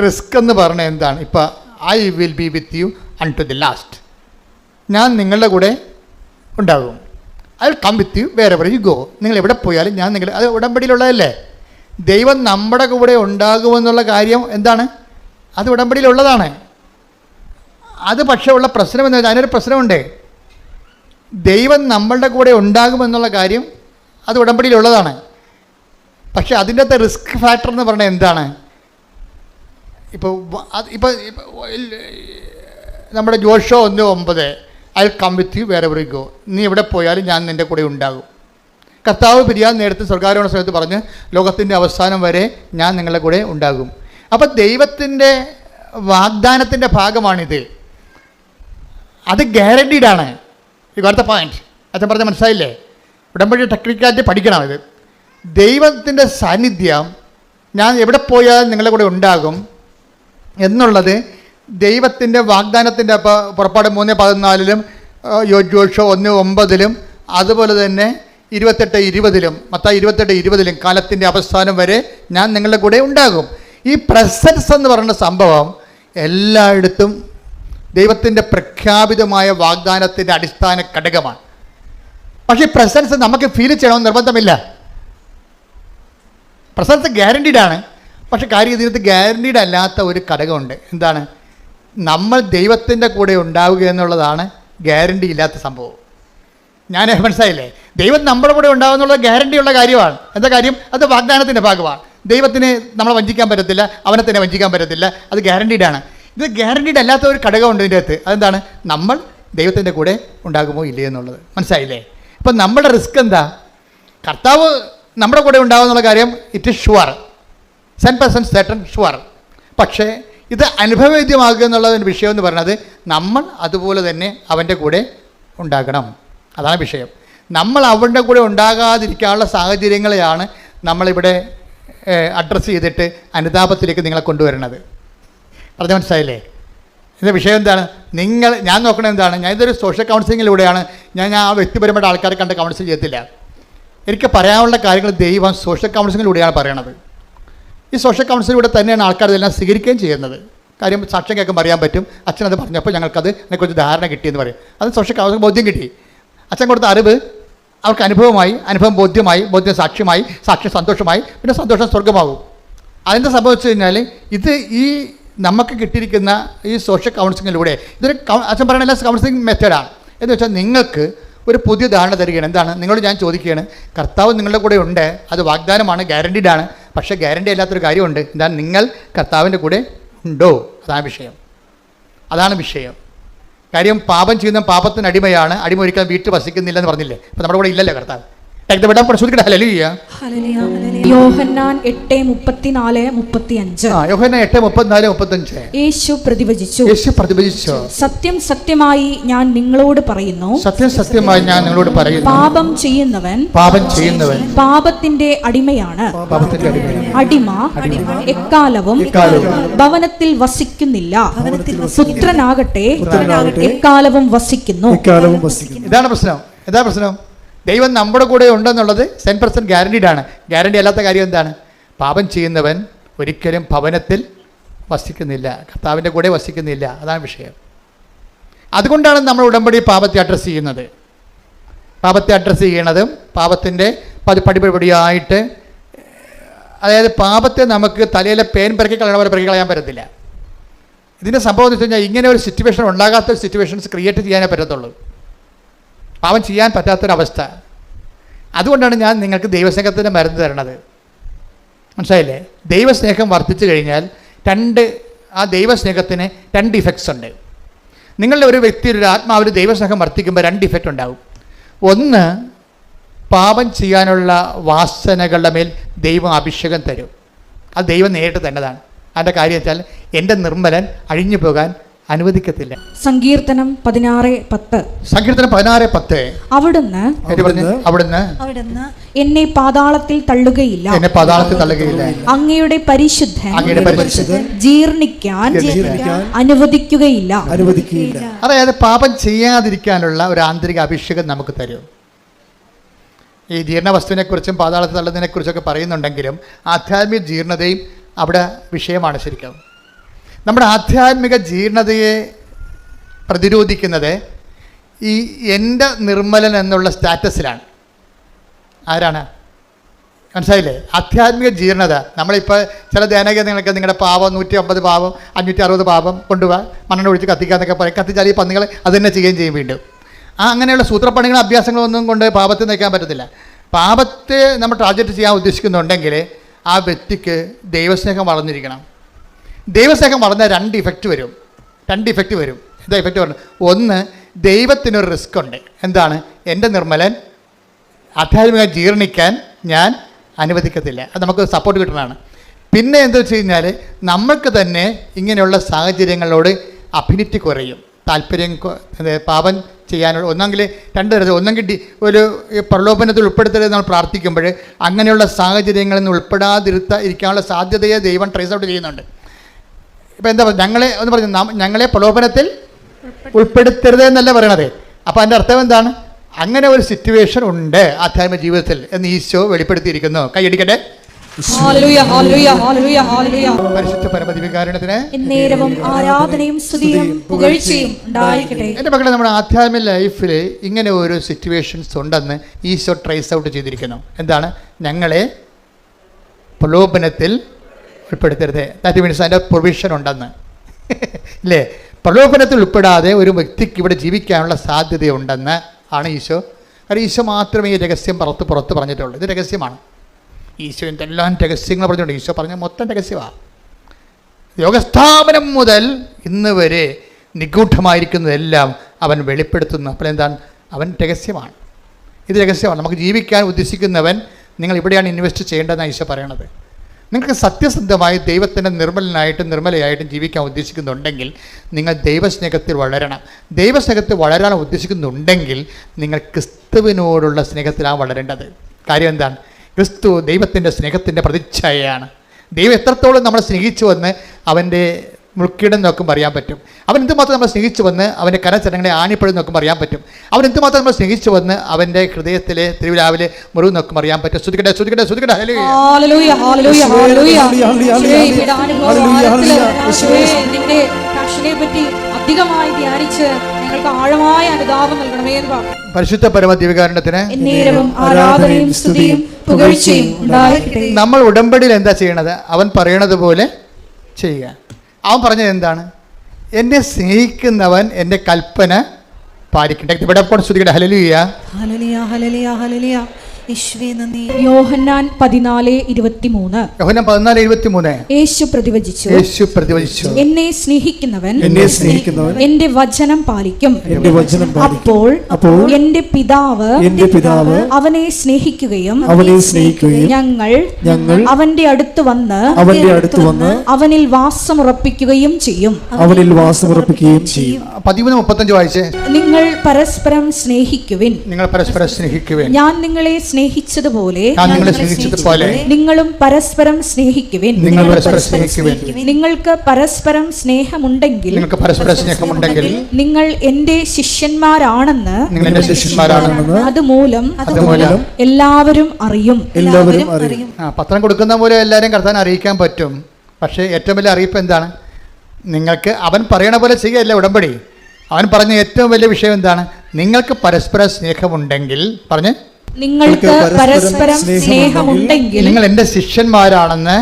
റിസ്ക് എന്ന് പറഞ്ഞാൽ എന്താണ്? ഇപ്പോൾ I will be with you unto the last. ഞാൻ നിങ്ങളുടെ കൂടെ ഉണ്ടാകും. I will come with you wherever you go. നിങ്ങൾ എവിടെ പോയാലും ഞാൻ അത് ഉടമ്പടിയിലുള്ളതല്ലേ. ദൈവം നമ്മുടെ കൂടെ ഉണ്ടാകുമെന്നുള്ള കാര്യം എന്താണ്? അത് ഉടമ്പടിയിലുള്ളതാണ്. അത് പക്ഷേ ഉള്ള പ്രശ്നം എന്ന് വെച്ചാൽ അതിനൊരു പ്രശ്നമുണ്ട്. ദൈവം നമ്മളുടെ കൂടെ ഉണ്ടാകുമെന്നുള്ള കാര്യം അത് ഉടമ്പടിയിലുള്ളതാണ്. പക്ഷേ അതിൻ്റെ അകത്ത് റിസ്ക് ഫാക്ടർ എന്ന് പറഞ്ഞാൽ എന്താണ്? ഇപ്പോൾ നമ്മുടെ Joshua 1:9 I will come with you wherever you go. നീ എവിടെ പോയാലും ഞാൻ നിൻ്റെ കൂടെ ഉണ്ടാകും. കർത്താവ് പിരിയാൻ നേരത്തെ സ്വർഗ്ഗാരോഹണ സമയത്ത് പറഞ്ഞ് ലോകത്തിൻ്റെ അവസാനം വരെ ഞാൻ നിങ്ങളുടെ കൂടെ ഉണ്ടാകും. അപ്പോൾ ദൈവത്തിൻ്റെ വാഗ്ദാനത്തിൻ്റെ ഭാഗമാണിത്. അത് ഗ്യാരണ്ടീഡാണ്. ഈ അടുത്ത പോയിന്റ് അച്ഛൻ പറഞ്ഞ മനസ്സിലായില്ലേ? ഉടമ്പടി ടെക്നിക്കാലിറ്റി പഠിക്കണം. ഇത് ദൈവത്തിൻ്റെ സാന്നിധ്യം ഞാൻ എവിടെ പോയാലും നിങ്ങളുടെ കൂടെ ഉണ്ടാകും എന്നുള്ളത് ദൈവത്തിൻ്റെ വാഗ്ദാനത്തിൻ്റെ പുറപ്പാട് 3:14 ജോഷുവ 1:9 അതുപോലെ തന്നെ 28:20 മത്തായി 28:20 കാലത്തിൻ്റെ അവസാനം വരെ ഞാൻ നിങ്ങളുടെ കൂടെ ഉണ്ടാകും. ഈ പ്രസൻസ് എന്ന് പറയുന്ന സംഭവം എല്ലായിടത്തും ദൈവത്തിൻ്റെ പ്രഖ്യാപിതമായ വാഗ്ദാനത്തിൻ്റെ അടിസ്ഥാന ഘടകമാണ്. പക്ഷേ ഈ പ്രസൻസ് നമുക്ക് ഫീൽ ചെയ്യണമെന്ന് നിർബന്ധമില്ല. പ്രസൻസ് ഗ്യാരണ്ടീഡാണ്. പക്ഷേ കാര്യം ഇതിനകത്ത് ഗ്യാരണ്ടീഡ് അല്ലാത്ത ഒരു ഘടകമുണ്ട്. എന്താണ്? നമ്മൾ ദൈവത്തിൻ്റെ കൂടെ ഉണ്ടാവുക എന്നുള്ളതാണ് ഗ്യാരണ്ടി ഇല്ലാത്ത സംഭവം. ഞാൻ മനസ്സിലായില്ലേ? ദൈവം നമ്മുടെ കൂടെ ഉണ്ടാകുമെന്നുള്ളത് ഗ്യാരണ്ടിയുള്ള കാര്യമാണ്. എന്താ കാര്യം? അത് വാഗ്ദാനത്തിൻ്റെ ഭാഗമാണ്. ദൈവത്തിന് നമ്മളെ വഞ്ചിക്കാൻ പറ്റത്തില്ല, അവനെ തന്നെ വഞ്ചിക്കാൻ പറ്റത്തില്ല. അത് ഗ്യാരണ്ടീഡാണ്. ഇത് ഗ്യാരണ്ടീഡ് അല്ലാത്ത ഒരു ഘടകമുണ്ട് ഇതിൻ്റെ അകത്ത്. അതെന്താണ്? നമ്മൾ ദൈവത്തിൻ്റെ കൂടെ ഉണ്ടാകുമോ ഇല്ലേ എന്നുള്ളത്. മനസ്സിലായില്ലേ? അപ്പം നമ്മുടെ റിസ്ക് എന്താ? കർത്താവ് നമ്മുടെ കൂടെ ഉണ്ടാകുമെന്നുള്ള കാര്യം it is sure, 100% certain sure. പക്ഷേ ഇത് അനുഭവവേദ്യമാകുക എന്നുള്ള വിഷയം എന്ന് പറയുന്നത് നമ്മൾ അതുപോലെ തന്നെ അവൻ്റെ കൂടെ ഉണ്ടാകണം. അതാണ് വിഷയം. നമ്മൾ അവൻ്റെ കൂടെ ഉണ്ടാകാതിരിക്കാനുള്ള സാഹചര്യങ്ങളെയാണ് നമ്മളിവിടെ അഡ്രസ്സ് ചെയ്തിട്ട് അനുതാപത്തിലേക്ക് നിങ്ങളെ കൊണ്ടുവരുന്നത്. പറഞ്ഞ മനസ്സിലായില്ലേ? ഇതിൻ്റെ വിഷയം എന്താണ്? ഞാൻ നോക്കണത് എന്താണ്? ഞാൻ ഇതൊരു സോഷ്യൽ കൗൺസിലിങ്ങിലൂടെയാണ്. ഞാൻ ആ വ്യക്തിപരമായിട്ട് ആൾക്കാരെ കണ്ട് കൗൺസിൽ ചെയ്യത്തില്ല. എനിക്ക് പറയാനുള്ള കാര്യങ്ങൾ ദൈവം സോഷ്യൽ കൗൺസിലിങ്ങിലൂടെയാണ് പറയണത്. ഈ സോഷ്യൽ കൗൺസിലിലൂടെ തന്നെയാണ് ആൾക്കാർ ഇതെല്ലാം സ്വീകരിക്കുകയും ചെയ്യുന്നത്. കാര്യം സാക്ഷ്യം കേൾക്കുമ്പോൾ അറിയാൻ പറ്റും. അച്ഛനത് പറഞ്ഞപ്പോൾ ഞങ്ങൾക്കത് അതിനെക്കുറിച്ച് ധാരണ കിട്ടിയെന്ന് പറയും. അത് സോഷ്യൽ കൗൺസിൽ ബോധ്യം കിട്ടി. അച്ഛൻ കൊടുത്ത അറിവ് അവർക്ക് അനുഭവമായി, അനുഭവം ബോധ്യമായി, ബോധ്യം സാക്ഷ്യമായി, സാക്ഷ്യം സന്തോഷമായി, പിന്നെ സന്തോഷം സ്വർഗമാകും. അതിൻ്റെ സംഭവിച്ചു കഴിഞ്ഞാൽ ഇത് ഈ നമുക്ക് കിട്ടിയിരിക്കുന്ന ഈ സോഷ്യൽ കൗൺസിലിങ്ങിലൂടെ ഇതൊരു അച്ഛൻ പറയുന്ന കൗൺസിലിംഗ് മെത്തേഡാണ്. എന്ന് വെച്ചാൽ നിങ്ങൾക്ക് ഒരു പുതിയ ധാരണ തരികയാണ്. എന്താണ്? നിങ്ങളോട് ഞാൻ ചോദിക്കുകയാണ്, കർത്താവ് നിങ്ങളുടെ കൂടെ ഉണ്ട്, അത് വാഗ്ദാനമാണ്, ഗ്യാരണ്ടീഡാണ്. പക്ഷേ ഗ്യാരണ്ടി അല്ലാത്തൊരു കാര്യമുണ്ട്. എന്താണ്? നിങ്ങൾ കർത്താവിൻ്റെ കൂടെ ഉണ്ടോ? അതാണ് വിഷയം. അതാണ് വിഷയം. കാര്യം പാപം ചെയ്യുന്ന പാപത്തിന് അടിമയാണ്. അടിമ ഒരിക്കലും വീട്ടിൽ വസിക്കുന്നില്ലെന്ന് പറഞ്ഞില്ലേ? അപ്പോൾ നമ്മുടെ കൂടെ ഇല്ലല്ലോ കർത്താവ്. യോഹന്നാൻ 8:34-35. യേശു പ്രതിവചിച്ചു, സത്യം സത്യമായി ഞാൻ നിങ്ങളോട് പറയുന്നു, പാപം ചെയ്യുന്നവൻ പാപത്തിന്റെ അടിമയാണ്. അടിമ എക്കാലവും ഭവനത്തിൽ വസിക്കുന്നില്ല, പുത്രനാകട്ടെ എക്കാലവും വസിക്കുന്നു. ഇതാണ് പ്രശ്നം. എന്താ പ്രശ്നം? ദൈവം നമ്മുടെ കൂടെ ഉണ്ടെന്നുള്ളത് 100% ഗ്യാരണ്ടീഡാണ്. ഗ്യാരണ്ടി അല്ലാത്ത കാര്യം എന്താണ്? പാപം ചെയ്യുന്നവൻ ഒരിക്കലും ഭവനത്തിൽ വസിക്കുന്നില്ല, കർത്താവിൻ്റെ കൂടെ വസിക്കുന്നില്ല. അതാണ് വിഷയം. അതുകൊണ്ടാണ് നമ്മൾ ഉടമ്പടി പാപത്തെ അഡ്രസ്സ് ചെയ്യുന്നത്. പാപത്തെ അഡ്രസ്സ് ചെയ്യണതും പാപത്തിൻ്റെ പടിപടിയായിട്ട്, അതായത് പാപത്തെ നമുക്ക് തലയിലെ പേൻ പിറക്കി കളയണ പോലെ പിറക്കി കളയാൻ പറ്റത്തില്ല. ഇതിൻ്റെ സംഭവം എന്ന് വെച്ച് കഴിഞ്ഞാൽ ഇങ്ങനെ ഒരു സിറ്റുവേഷൻ ഉണ്ടാകാത്ത സിറ്റുവേഷൻസ് ക്രിയേറ്റ് ചെയ്യാനേ പറ്റത്തുള്ളൂ. പാപം ചെയ്യാൻ പറ്റാത്തൊരവസ്ഥ. അതുകൊണ്ടാണ് ഞാൻ നിങ്ങൾക്ക് ദൈവസ്നേഹത്തിൻ്റെ മരുന്ന് തരണത്. മനസ്സിലായില്ലേ? ദൈവസ്നേഹം വർദ്ധിച്ചു കഴിഞ്ഞാൽ ആ ദൈവസ്നേഹത്തിന് 2 ഇഫക്ട്സ് ഉണ്ട്. നിങ്ങളുടെ ഒരു വ്യക്തിയുടെ ഒരു ആത്മാവിൽ ദൈവസ്നേഹം വർദ്ധിക്കുമ്പോൾ 2 ഇഫക്റ്റ് ഉണ്ടാവും. ഒന്ന്, പാപം ചെയ്യാനുള്ള വാസനകളുടെ മേൽ ദൈവം അഭിഷേകം തരും. അത് ദൈവം നേരിട്ട് തന്നതാണ്. അതിൻ്റെ കാര്യം വെച്ചാൽ എൻ്റെ നിർമ്മലൻ അഴിഞ്ഞു പോകാൻ അനുവദിക്കത്തില്ല. സങ്കീർത്തനം 16:10. അവിടുന്ന് എന്നെ പാതാളത്തിൽ തള്ളുകയില്ല, അങ്ങയുടെ പരിശുദ്ധൻ ജീർണിക്കാൻ അനുവദിക്കുകയില്ല. അതായത് പാപം ചെയ്യാതിരിക്കാനുള്ള ഒരു ആന്തരിക അഭിഷേകം നമുക്ക് തരും. ഈ ജീർണവസ്തുവിനെ കുറിച്ചും പാതാളത്തിൽ തള്ളുന്നതിനെ കുറിച്ചൊക്കെ പറയുന്നുണ്ടെങ്കിലും ആധ്യാത്മിക ജീർണതയും അവിടെ വിഷയമാണ്. ശരിക്കും നമ്മുടെ ആധ്യാത്മിക ജീർണതയെ പ്രതിരോധിക്കുന്നത് ഈ എൻ്റെ നിർമ്മലൻ എന്നുള്ള സ്റ്റാറ്റസിലാണ്. ആരാണ്? മനസ്സിലായില്ലേ? ആധ്യാത്മിക ജീർണത. നമ്മളിപ്പോൾ ചില ധ്യാനകേന്ദ്രങ്ങളൊക്കെ നിങ്ങളുടെ പാപം 150 പാപം 560 പാപം കൊണ്ടുപോകാൻ മണ്ണെണ്ണ ഒഴിച്ച് കത്തിക്കാന്നൊക്കെ പറയും. കത്തിച്ചാൽ ഈ പന്നികൾ അത് തന്നെ ചെയ്യുകയും ചെയ്യും വീണ്ടും. അങ്ങനെയുള്ള സൂത്രപ്പണികളും അഭ്യാസങ്ങളൊന്നും കൊണ്ട് പാപത്തെ നയിക്കാൻ പറ്റത്തില്ല. പാപത്തെ നമ്മൾ ടാർഗറ്റ് ചെയ്യാൻ ഉദ്ദേശിക്കുന്നുണ്ടെങ്കിൽ ആ വ്യക്തിക്ക് ദൈവസ്നേഹം വളർന്നിരിക്കണം. ദൈവസ്നേഹം വളർന്നാൽ 2 ഇഫക്റ്റ് വരും. എന്താ ഇഫക്റ്റ് പറഞ്ഞു? ഒന്ന്, ദൈവത്തിനൊരു റിസ്ക് ഉണ്ട്. എന്താണ്? എൻ്റെ നിർമ്മലൻ ആധ്യാത്മിക ജീർണിക്കാൻ ഞാൻ അനുവദിക്കത്തില്ല. അത് നമുക്ക് സപ്പോർട്ട് കിട്ടുന്നതാണ്. പിന്നെ എന്താ വെച്ച് കഴിഞ്ഞാൽ നമ്മൾക്ക് തന്നെ ഇങ്ങനെയുള്ള സാഹചര്യങ്ങളോട് അഭിനിറ്റി കുറയും, താല്പര്യം. പാപം ചെയ്യാനുള്ള ഒന്നെങ്കിൽ 2 തരത്തിൽ, ഒന്നെങ്കിൽ ഒരു പ്രലോഭനത്തിൽ ഉൾപ്പെടുത്തരുത് നമ്മൾ പ്രാർത്ഥിക്കുമ്പോൾ അങ്ങനെയുള്ള സാഹചര്യങ്ങളിൽ നിന്ന് ഇരിക്കാനുള്ള സാധ്യതയെ ദൈവം ട്രേസ് ഔട്ട് ചെയ്യുന്നുണ്ട്. ഇപ്പം എന്താ പറയുക? ഞങ്ങളെ പ്രലോഭനത്തിൽ ഉൾപ്പെടുത്തരുത് എന്നല്ല പറയണത്. അപ്പോൾ അതിൻ്റെ അർത്ഥം എന്താണ്? അങ്ങനെ ഒരു സിറ്റുവേഷൻ ഉണ്ട് ആധ്യാത്മിക ജീവിതത്തിൽ എന്ന് ഈശോ വെളിപ്പെടുത്തിയിരിക്കുന്നു. കൈയടിക്കട്ടെ. പരിശുദ്ധ പരമദിവ്യകാരുണ്യത്തിന് ആരാധനയും സ്തുതിയും പുകഴ്ചയും ഉണ്ടായിരിക്കട്ടെ. എൻ്റെ മക്കളെ, നമ്മുടെ ആധ്യാത്മിക ലൈഫിൽ ഇങ്ങനെ ഒരു സിറ്റുവേഷൻസ് ഉണ്ടെന്ന് ഈശോ ട്രേസ് ഔട്ട് ചെയ്തിരിക്കുന്നു. എന്താണ്? ഞങ്ങളെ പ്രലോഭനത്തിൽ ഉൾപ്പെടുത്തരുത്. ദാറ്റ് മീൻസ് അതിൻ്റെ പ്രൊവിഷൻ ഉണ്ടെന്ന് ഇല്ലേ? പ്രലോഭനത്തിൽ ഉൾപ്പെടാതെ ഒരു വ്യക്തിക്ക് ഇവിടെ ജീവിക്കാനുള്ള സാധ്യതയുണ്ടെന്ന് ആണ് ഈശോ. കാരണം ഈശോ മാത്രമേ ഈ രഹസ്യം പുറത്ത് പറഞ്ഞിട്ടുള്ളൂ. ഇത് രഹസ്യമാണ്. ഈശോ എന്തെല്ലാം രഹസ്യങ്ങൾ പറഞ്ഞിട്ടുണ്ട്. ഈശോ പറഞ്ഞ മൊത്തം രഹസ്യമാണ്. യോഗസ്ഥാപനം മുതൽ ഇന്ന് വരെ നിഗൂഢമായിരിക്കുന്നതെല്ലാം അവൻ വെളിപ്പെടുത്തുന്നു. അപ്പോൾ എന്താണ്? അവൻ രഹസ്യമാണ്. ഇത് രഹസ്യമാണ്. നമുക്ക് ജീവിക്കാൻ ഉദ്ദേശിക്കുന്നവൻ നിങ്ങൾ ഇവിടെയാണ് ഇൻവെസ്റ്റ് ചെയ്യേണ്ടതെന്നാണ് ഈശോ പറയണത്. നിങ്ങൾക്ക് സത്യസന്ധമായി ദൈവത്തിൻ്റെ നിർമ്മലനായിട്ടും നിർമ്മലയായിട്ടും ജീവിക്കാൻ ഉദ്ദേശിക്കുന്നുണ്ടെങ്കിൽ നിങ്ങൾ ദൈവസ്നേഹത്തിൽ വളരണം. ദൈവസ്നേഹത്തിൽ വളരാൻ ഉദ്ദേശിക്കുന്നുണ്ടെങ്കിൽ നിങ്ങൾ ക്രിസ്തുവിനോടുള്ള സ്നേഹത്തിലാണ് വളരേണ്ടത്. കാര്യം എന്താണ്? ക്രിസ്തു ദൈവത്തിൻ്റെ സ്നേഹത്തിൻ്റെ പ്രതിച്ഛായയാണ്. ദൈവം എത്രത്തോളം നമ്മളെ സ്നേഹിച്ചുവെന്ന് അവൻ്റെ മുൾക്കിടം നോക്കുമ്പോൾ അറിയാൻ പറ്റും. അവൻ എന്തുമാത്രം നമ്മൾ സ്നേഹിച്ചു വന്ന് അവൻ്റെ കരചരണങ്ങളെ ആണിപ്പഴും നോക്കുമ്പോൾ അറിയാൻ പറ്റും. അവൻ എന്തുമാത്രം നമ്മൾ സ്നേഹിച്ചു വന്ന് അവൻ്റെ ഹൃദയത്തിലെ തിരുവിലാവിലെ മുറിവ് നോക്കുമ്പോൾ അറിയാൻ പറ്റും. ശ്രുതിക്കട്ടെ, ശ്രുതിക്കട്ടെ, ശ്രുതിക്കട്ടെ. ഹല്ലേലൂയ, ഹല്ലേലൂയ, ഹല്ലേലൂയ. യേശുവേ, നിന്റെ പാഷനെ പറ്റി അധികമായി ധ്യാനിച്ച് ഞങ്ങൾക്ക് ആഴമായ അനുതാപം നൽകണമേ എന്ന് പറഞ്ഞു. പരിശുദ്ധ പരമ ദിവ്യകാരുണ്യത്തിന് എന്നേരവും ആരാധനയും സ്തുതിയും പുകഴ്ചയും ഉണ്ടായിരിക്കട്ടെ. നമ്മൾ ഉടമ്പടിയിൽ എന്താ ചെയ്യണത്? അവൻ പറയണത് പോലെ ചെയ്യുക. അവൻ പറഞ്ഞത് എന്താണ്? എന്നെ സ്നേഹിക്കുന്നവൻ എൻ്റെ കൽപ്പന പാലിക്കട്ടെ. ഇവിടെ ശ്രുതിക്കട്ടെ. ഹല്ലേലൂയ, ഹല്ലേലൂയ, ഹല്ലേലൂയ, ഹല്ലേലൂയ. യേശുവേ നന്ദി. യോഹന്നാൻ 14:23. യോഹന്നാൻ 14:23. യേശു പ്രതിവചിച്ചു, എന്നെ സ്നേഹിക്കുന്നവൻ എന്റെ വചനം പാലിക്കും. അപ്പോൾ എന്റെ പിതാവ് അവനെ സ്നേഹിക്കുകയും ഞങ്ങൾ അവന്റെ അടുത്ത് വന്ന് അവനിൽ വാസമുറപ്പിക്കുകയും ചെയ്യും. 13:35 വായിച്ചേ. നിങ്ങൾ പരസ്പരം സ്നേഹിക്കുവിൻ. ഞാൻ നിങ്ങളെ സ്നേഹിച്ചതുപോലെ നിങ്ങളും പരസ്പരം സ്നേഹിക്കുവിൻ. നിങ്ങൾക്ക് പരസ്പരം സ്നേഹമുണ്ടെങ്കിൽ നിങ്ങൾ എന്റെ ശിഷ്യന്മാരാണെന്ന് അതുമൂലം എല്ലാവരും അറിയും. പത്രം കൊടുക്കുന്ന പോലെ എല്ലാവരും കർത്താവിനെ അറിയിക്കാൻ പറ്റും. പക്ഷേ ഏറ്റവും വലിയ അറിയിപ്പ് എന്താണ്? നിങ്ങൾക്ക് അവൻ പറയണ പോലെ ചെയ്യല്ല ഉടമ്പടി. അവൻ പറഞ്ഞ ഏറ്റവും വലിയ വിഷയം എന്താണ്? നിങ്ങൾക്ക് പരസ്പര സ്നേഹമുണ്ടെങ്കിൽ നിങ്ങൾക്ക് പരസ്പരം സ്നേഹമുണ്ടെങ്കിൽ നിങ്ങൾ എന്റെ ശിഷ്യന്മാരാണെന്ന്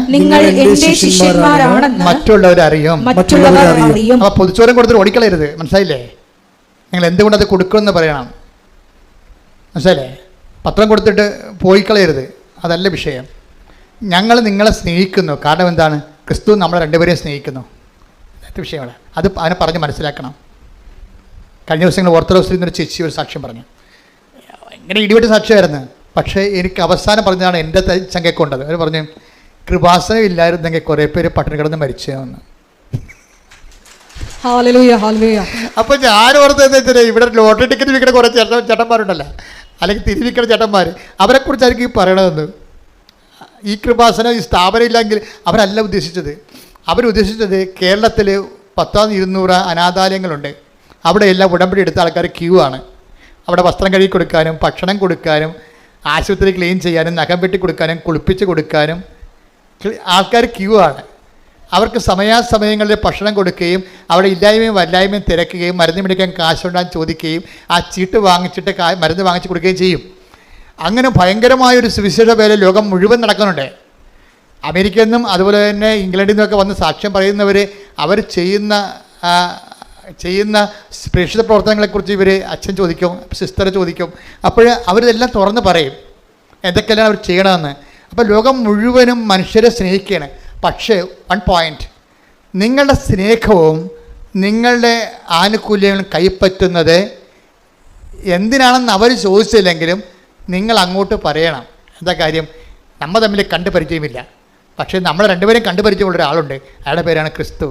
മറ്റുള്ളവരറിയും. അപ്പൊ പൊതുച്ചോരം കൊടുത്തിട്ട് ഓടിക്കളയരുത്. മനസ്സിലായില്ലേ? നിങ്ങൾ എന്തുകൊണ്ട് അത് കൊടുക്കുമെന്ന് പറയണം. മനസ്സിലായില്ലേ? പത്രം കൊടുത്തിട്ട് പോയിക്കളയരുത്. അതല്ല വിഷയം. ഞങ്ങൾ നിങ്ങളെ സ്നേഹിക്കുന്നു. കാരണം എന്താണ്? ക്രിസ്തു നമ്മളെ രണ്ടുപേരെയും സ്നേഹിക്കുന്നു. അത് വിഷയമാണ്. അത് അവനെ പറഞ്ഞ് മനസ്സിലാക്കണം. കഴിഞ്ഞ ദിവസങ്ങൾ ഓർത്തഡോക്സിൽ നിന്നൊരു ചേച്ചി ഒരു സാക്ഷ്യം പറഞ്ഞു. ഭയങ്കര ഇടിവെട്ട് സാക്ഷ്യമായിരുന്നു. പക്ഷേ എനിക്ക് അവസാനം പറഞ്ഞതാണ് എൻ്റെ ചങ്കക്കൊണ്ടത്. അവർ പറഞ്ഞു, കൃപാസനം ഇല്ലായിരുന്നെങ്കിൽ കുറേ പേര് പട്ടിണി കിടന്ന് മരിച്ചതെന്ന്. അപ്പോൾ ഞാൻ ഓർത്തത് എന്താ വെച്ചാൽ, ഇവിടെ ലോട്ടറി ടിക്കറ്റ് വിൽക്കുന്ന കുറേ ചേട്ടന്മാരുണ്ടല്ലോ, അല്ലെങ്കിൽ തിരിവിക്കുന്ന ചേട്ടന്മാർ, അവരെക്കുറിച്ചായിരിക്കും ഈ പറയണതെന്ന്. ഈ കൃപാസനം, ഈ സ്ഥാപനം ഇല്ലെങ്കിൽ അവരല്ല ഉദ്ദേശിച്ചത്. അവരുദ്ദേശിച്ചത് കേരളത്തിൽ 10,200 അനാഥാലയങ്ങളുണ്ട്. അവിടെയെല്ലാം ഉടമ്പടി എടുത്ത ആൾക്കാർ ക്യൂ ആണ്. അവിടെ വസ്ത്രം കഴുകി കൊടുക്കാനും ഭക്ഷണം കൊടുക്കാനും ആശുപത്രി ക്ലീൻ ചെയ്യാനും നഖം വെട്ടി കൊടുക്കാനും കുളിപ്പിച്ച് കൊടുക്കാനും ആൾക്കാർ ക്യൂ ആണ്. അവർക്ക് സമയാസമയങ്ങളിൽ ഭക്ഷണം കൊടുക്കുകയും അവിടെ ഇല്ലായ്മയും വല്ലായ്മയും തിരക്കുകയും മരുന്ന് മേടിക്കാൻ കാശുണ്ടാകാൻ ചോദിക്കുകയും ആ ചീട്ട് വാങ്ങിച്ചിട്ട് മരുന്ന് വാങ്ങിച്ച് കൊടുക്കുകയും ചെയ്യും. അങ്ങനെ ഭയങ്കരമായൊരു സുവിശേഷ വേല ലോകം മുഴുവൻ നടക്കുന്നുണ്ട്. അമേരിക്കയിൽ നിന്നും അതുപോലെ തന്നെ ഇംഗ്ലണ്ടിൽ നിന്നൊക്കെ വന്ന് സാക്ഷ്യം പറയുന്നവർ അവർ ചെയ്യുന്ന പ്രേക്ഷിത പ്രവർത്തനങ്ങളെക്കുറിച്ച് ഇവർ അച്ഛൻ ചോദിക്കും, സിസ്റ്റർ ചോദിക്കും. അപ്പോൾ അവരിതെല്ലാം തുറന്ന് പറയും എന്തൊക്കെയാണ് അവർ ചെയ്യണമെന്ന്. അപ്പോൾ ലോകം മുഴുവനും മനുഷ്യരെ സ്നേഹിക്കുകയാണ്. പക്ഷേ വൺ പോയിൻ്റ്, നിങ്ങളുടെ സ്നേഹവും നിങ്ങളുടെ ആനുകൂല്യങ്ങളും കൈപ്പറ്റുന്നത് എന്തിനാണെന്ന് അവർ ചോദിച്ചില്ലെങ്കിലും നിങ്ങൾ അങ്ങോട്ട് പറയണം. എന്താ കാര്യം? നമ്മൾ തമ്മിൽ കണ്ടു പരിചയമില്ല, പക്ഷേ നമ്മൾ രണ്ടുപേരും കണ്ടു പരിചയമുള്ള ഒരാളുണ്ട്. അയാളുടെ പേരാണ് ക്രിസ്തു.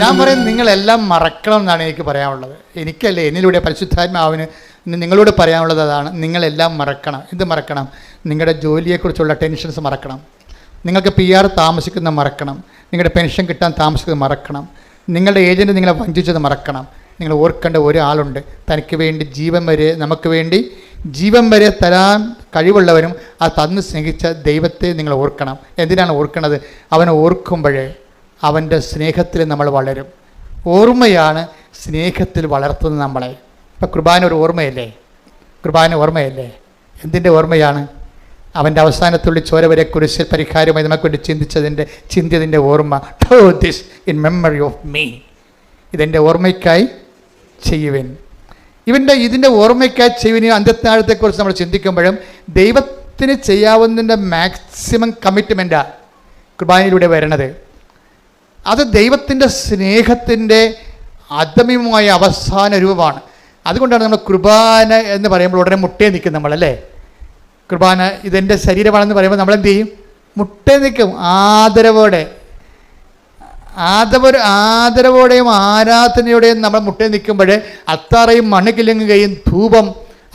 ഞാൻ പറയും, നിങ്ങളെല്ലാം മറക്കണം എന്നാണ് എനിക്ക് പറയാനുള്ളത്. എനിക്കല്ലേ, എന്നിലൂടെ പരിശുദ്ധാത്മാവിന് നിങ്ങളോട് പറയാനുള്ളത് അതാണ്. നിങ്ങളെല്ലാം മറക്കണം. എന്ത് മറക്കണം? നിങ്ങളുടെ ജോലിയെക്കുറിച്ചുള്ള ടെൻഷൻസ് മറക്കണം. നിങ്ങൾക്ക് PR താമസിക്കുന്നത് മറക്കണം. നിങ്ങളുടെ പെൻഷൻ കിട്ടാൻ താമസിക്കുന്നത് മറക്കണം. നിങ്ങളുടെ ഏജൻറ്റ് നിങ്ങളെ വഞ്ചിച്ചത് മറക്കണം. നിങ്ങൾ ഓർക്കേണ്ട ഒരാളുണ്ട്. തനിക്ക് വേണ്ടി നമുക്ക് വേണ്ടി ജീവൻ വരെ തരാൻ കഴിവുള്ളവനും ആ തന്ന് സ്നേഹിച്ച ദൈവത്തെ നിങ്ങൾ ഓർക്കണം. എന്തിനാണ് ഓർക്കണത്? അവനെ ഓർക്കുമ്പോഴേ അവൻ്റെ സ്നേഹത്തിൽ നമ്മൾ വളരും. ഓർമ്മയാണ് സ്നേഹത്തിൽ വളർത്തുന്നത് നമ്മളെ. ഇപ്പം കുർബാന ഒരു ഓർമ്മയല്ലേ? എന്തിൻ്റെ ഓർമ്മയാണ്? അവൻ്റെ അവസാനത്തുള്ളി ചോര വരെ കുരിശിൽ പരിഹാരമായി നമുക്ക് വേണ്ടി ചിന്തിയതിൻ്റെ ഓർമ്മ. Do this in memory of me. ഇതെൻ്റെ ഓർമ്മയ്ക്കായി ചെയ്യുവിൻ. ഇതിൻ്റെ ഓർമ്മയ്ക്കായി ചെയ്യുവിന് അന്ത്യത്താഴത്തെക്കുറിച്ച് നമ്മൾ ചിന്തിക്കുമ്പോഴും ദൈവത്തിന് ചെയ്യാവുന്നതിൻ്റെ മാക്സിമം കമ്മിറ്റ്മെൻറ്റാണ് കുർബാനയിലൂടെ വരണത്. അത് ദൈവത്തിൻ്റെ സ്നേഹത്തിൻ്റെ അദമ്യമായ അവസാന രൂപമാണ്. അതുകൊണ്ടാണ് നമ്മൾ കുർബാന എന്ന് പറയുമ്പോൾ ഉടനെ മുട്ടേ നിൽക്കും നമ്മളല്ലേ. കുർബാന ഇതെൻ്റെ ശരീരമാണെന്ന് പറയുമ്പോൾ നമ്മളെന്ത് ചെയ്യും? മുട്ടേ നിൽക്കും ആദരവോടെയും ആരാധനയോടെയും നമ്മൾ മുട്ടേ നിൽക്കുമ്പോൾ അത്താറയും മണ്ണ് കിലുങ്ങുകയും ധൂപം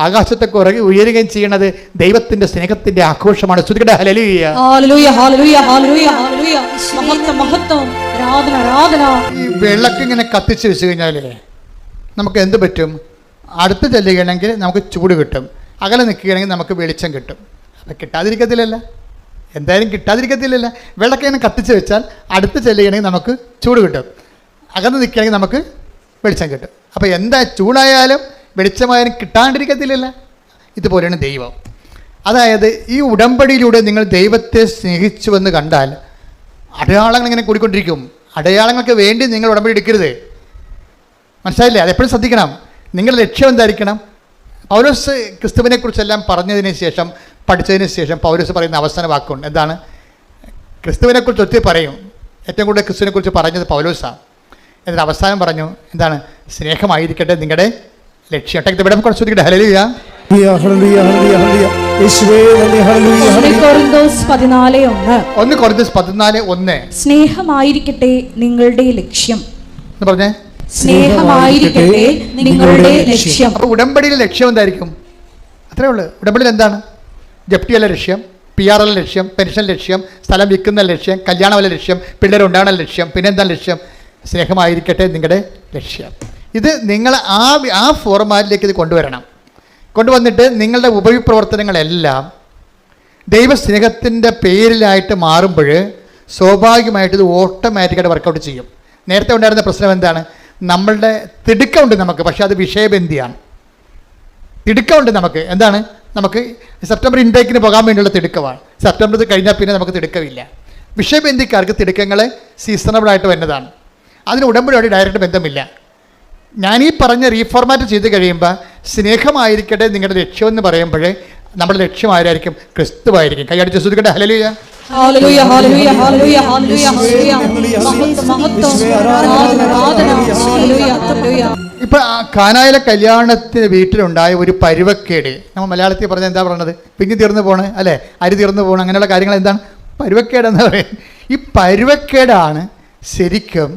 ആകാശത്തൊക്കെ ഉയരുകയും ചെയ്യുന്നത് ദൈവത്തിന്റെ സ്നേഹത്തിന്റെ ആഘോഷമാണ്. സ്തുതിക്കട്ടെ, ഹല്ലേലൂയ. ഹല്ലേലൂയ, ഹല്ലേലൂയ, ഹല്ലേലൂയ, ഹല്ലേലൂയ. മഹത്വം, മഹത്വം, ആരാധന, ആരാധന. ഈ വിളക്ക് ഇങ്ങനെ കത്തിച്ച് വെച്ച് കഴിഞ്ഞാൽ നമുക്ക് എന്ത് പറ്റും? അടുത്ത് ചെല്ലുകയാണെങ്കിൽ നമുക്ക് ചൂട് കിട്ടും, അകലെ നിൽക്കുകയാണെങ്കിൽ നമുക്ക് വെളിച്ചം കിട്ടും. അപ്പം കിട്ടാതിരിക്കത്തില്ലല്ല, എന്തായാലും കിട്ടാതിരിക്കത്തില്ലല്ല. വിളക്ക് ഇങ്ങനെ കത്തിച്ച് വെച്ചാൽ അടുത്ത് ചെല്ലുകയാണെങ്കിൽ നമുക്ക് ചൂട് കിട്ടും, അകന്ന് നിൽക്കുകയാണെങ്കിൽ നമുക്ക് വെളിച്ചം കിട്ടും. അപ്പോൾ എന്താ ചൂടായാലും വെളിച്ചമായാലും കിട്ടാണ്ടിരിക്കത്തില്ലല്ല. ഇതുപോലെയാണ് ദൈവം. അതായത് ഈ ഉടമ്പടിയിലൂടെ നിങ്ങൾ ദൈവത്തെ സ്നേഹിച്ചുവെന്ന് കണ്ടാൽ അടയാളങ്ങൾ ഇങ്ങനെ കൂടിക്കൊണ്ടിരിക്കും. അടയാളങ്ങൾക്ക് വേണ്ടി നിങ്ങൾ ഉടമ്പടി എടുക്കരുത്, മനസ്സിലായില്ലേ? അതെപ്പോഴും ശ്രദ്ധിക്കണം. നിങ്ങളുടെ ലക്ഷ്യം എന്തായിരിക്കണം? പൗലോസ് ക്രിസ്തുവിനെ കുറിച്ചെല്ലാം പറഞ്ഞതിന് ശേഷം, പഠിച്ചതിന് ശേഷം പൗലോസ് പറയുന്ന അവസാന വാക്കുണ്ട്. എന്താണ്? ക്രിസ്തുവിനെ കുറിച്ച് ഒത്തിരി പറയും. ഏറ്റവും കൂടുതൽ ക്രിസ്തുവിനെ കുറിച്ച് പറഞ്ഞത് പൗലോസാണ്. എന്നിട്ട് അവസാനം പറഞ്ഞു എന്താണ്? സ്നേഹമായിരിക്കട്ടെ നിങ്ങളുടെ ലക്ഷ്യം. ഇവിടെ കുറച്ച് ശ്രദ്ധിക്കട്ടെ. ഹല്ലേലൂയ. 1 കൊരിന്ത്യർ 14:1 സ്നേഹമായിരിക്കട്ടെ നിങ്ങളുടെ ലക്ഷ്യം എന്ന് പറഞ്ഞേ. സ്നേഹമായിരിക്കട്ടെ നിങ്ങളുടെ ലക്ഷ്യം. അപ്പോൾ ഉടമ്പടിയിലെ ലക്ഷ്യം എന്തായിരിക്കും? അത്രേ ഉള്ളൂ. ഉടമ്പടിയിൽ എന്താണ്? ജപ്തിയല്ല ലക്ഷ്യം, PR ലക്ഷ്യം, പെൻഷൻ ലക്ഷ്യം, സ്ഥലം വിൽക്കുന്ന ലക്ഷ്യം, കല്യാണമല്ല ലക്ഷ്യം, പിള്ളേരുണ്ടാകണ ലക്ഷ്യം, പിന്നെന്താ ലക്ഷ്യം? സ്നേഹമായിരിക്കട്ടെ നിങ്ങളുടെ ലക്ഷ്യം. ഇത് നിങ്ങൾ ആ ഫോർമാറ്റിലേക്ക് ഇത് കൊണ്ടുവന്നിട്ട് നിങ്ങളുടെ ഉപരിപ്രവർത്തനങ്ങളെല്ലാം ദൈവസ്നേഹത്തിൻ്റെ പേരിലായിട്ട് മാറുമ്പോൾ സ്വാഭാവികമായിട്ട് ഇത് ഓട്ടോമാറ്റിക്കായിട്ട് വർക്കൗട്ട് ചെയ്യും. നേരത്തെ ഉണ്ടായിരുന്ന പ്രശ്നം എന്താണ്? നമ്മളുടെ തിടുക്കമുണ്ട് നമുക്ക്, പക്ഷേ അത് വിഷയബന്ധിയാണ്. തിടുക്കമുണ്ട് നമുക്ക്. എന്താണ്? നമുക്ക് സെപ്റ്റംബർ ഇൻടേക്കിന് പോകാൻ വേണ്ടിയുള്ള തിടുക്കമാണ്. സെപ്റ്റംബർ കഴിഞ്ഞാൽ പിന്നെ നമുക്ക് തിടുക്കമില്ല. വിഷയബന്ധിക്കാർക്ക് തിടുക്കങ്ങൾ സീസണബിളായിട്ട് വരുന്നതാണ്. അതിന് ഉടമ്പടിയോട് ഡയറക്റ്റ് ബന്ധമില്ല. ഞാനീ പറഞ്ഞ റീഫോർമാറ്റ് ചെയ്ത് കഴിയുമ്പോൾ സ്നേഹമായിരിക്കട്ടെ നിങ്ങളുടെ ലക്ഷ്യം എന്ന് പറയുമ്പോൾ നമ്മുടെ ലക്ഷ്യം ആരായിരിക്കും? ക്രിസ്തുവായിരിക്കും. കൈയടിച്ച് ശ്രദ്ധിക്കട്ടെ. ഹല്ലേലൂയ. ഹല്ലേലൂയ, ഹല്ലേലൂയ, ഹല്ലേലൂയ, ഹല്ലേലൂയ, ഹല്ലേലൂയ. മഹത്വം, ആരാധന, ഹല്ലേലൂയ, ഹല്ലേലൂയ. ഇപ്പം കാനായിലെ കല്യാണത്തിന് വീട്ടിലുണ്ടായ ഒരു പരുവക്കേട്, നമ്മൾ മലയാളത്തിൽ പറഞ്ഞാൽ എന്താ പറയുന്നത്? പിഞ്ഞ് തീർന്നു പോണ്, അല്ലേ? അരി തീർന്നു പോകണം, അങ്ങനെയുള്ള കാര്യങ്ങൾ എന്താണ്? പരുവക്കേടെന്ന് പറയും. ഈ പരുവക്കേടാണ് ശരിക്കും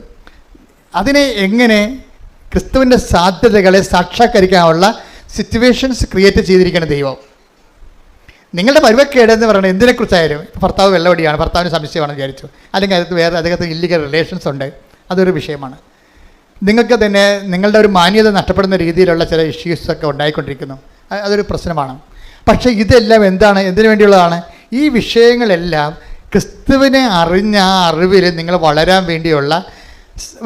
അതിനെ എങ്ങനെ ക്രിസ്തുവിൻ്റെ സാധ്യതകളെ സാക്ഷാത്കരിക്കാനുള്ള സിറ്റുവേഷൻസ് ക്രിയേറ്റ് ചെയ്തിരിക്കുന്ന ദൈവം. നിങ്ങളുടെ പരുവക്കേട് എന്ന് പറയുന്നത് എന്തിനെക്കുറിച്ചായാലും, ഭർത്താവ് വെള്ളവടിയാണ്, ഭർത്താവിന് സംശയമാണെന്ന് വിചാരിച്ചു, അല്ലെങ്കിൽ അദ്ദേഹത്തിന് ഇല്ലീഗൽ റിലേഷൻസ് ഉണ്ട്, അതൊരു വിഷയമാണ്. നിങ്ങൾക്ക് തന്നെ നിങ്ങളുടെ ഒരു മാന്യത നഷ്ടപ്പെടുന്ന രീതിയിലുള്ള ചില ഇഷ്യൂസൊക്കെ ഉണ്ടായിക്കൊണ്ടിരിക്കുന്നു, അതൊരു പ്രശ്നമാണ്. പക്ഷേ ഇതെല്ലാം എന്താണ്? എന്തിനു വേണ്ടിയുള്ളതാണ്? ഈ വിഷയങ്ങളെല്ലാം ക്രിസ്തുവിനെ അറിഞ്ഞ ആ അറിവിൽ നിങ്ങൾ വളരാൻ വേണ്ടിയുള്ള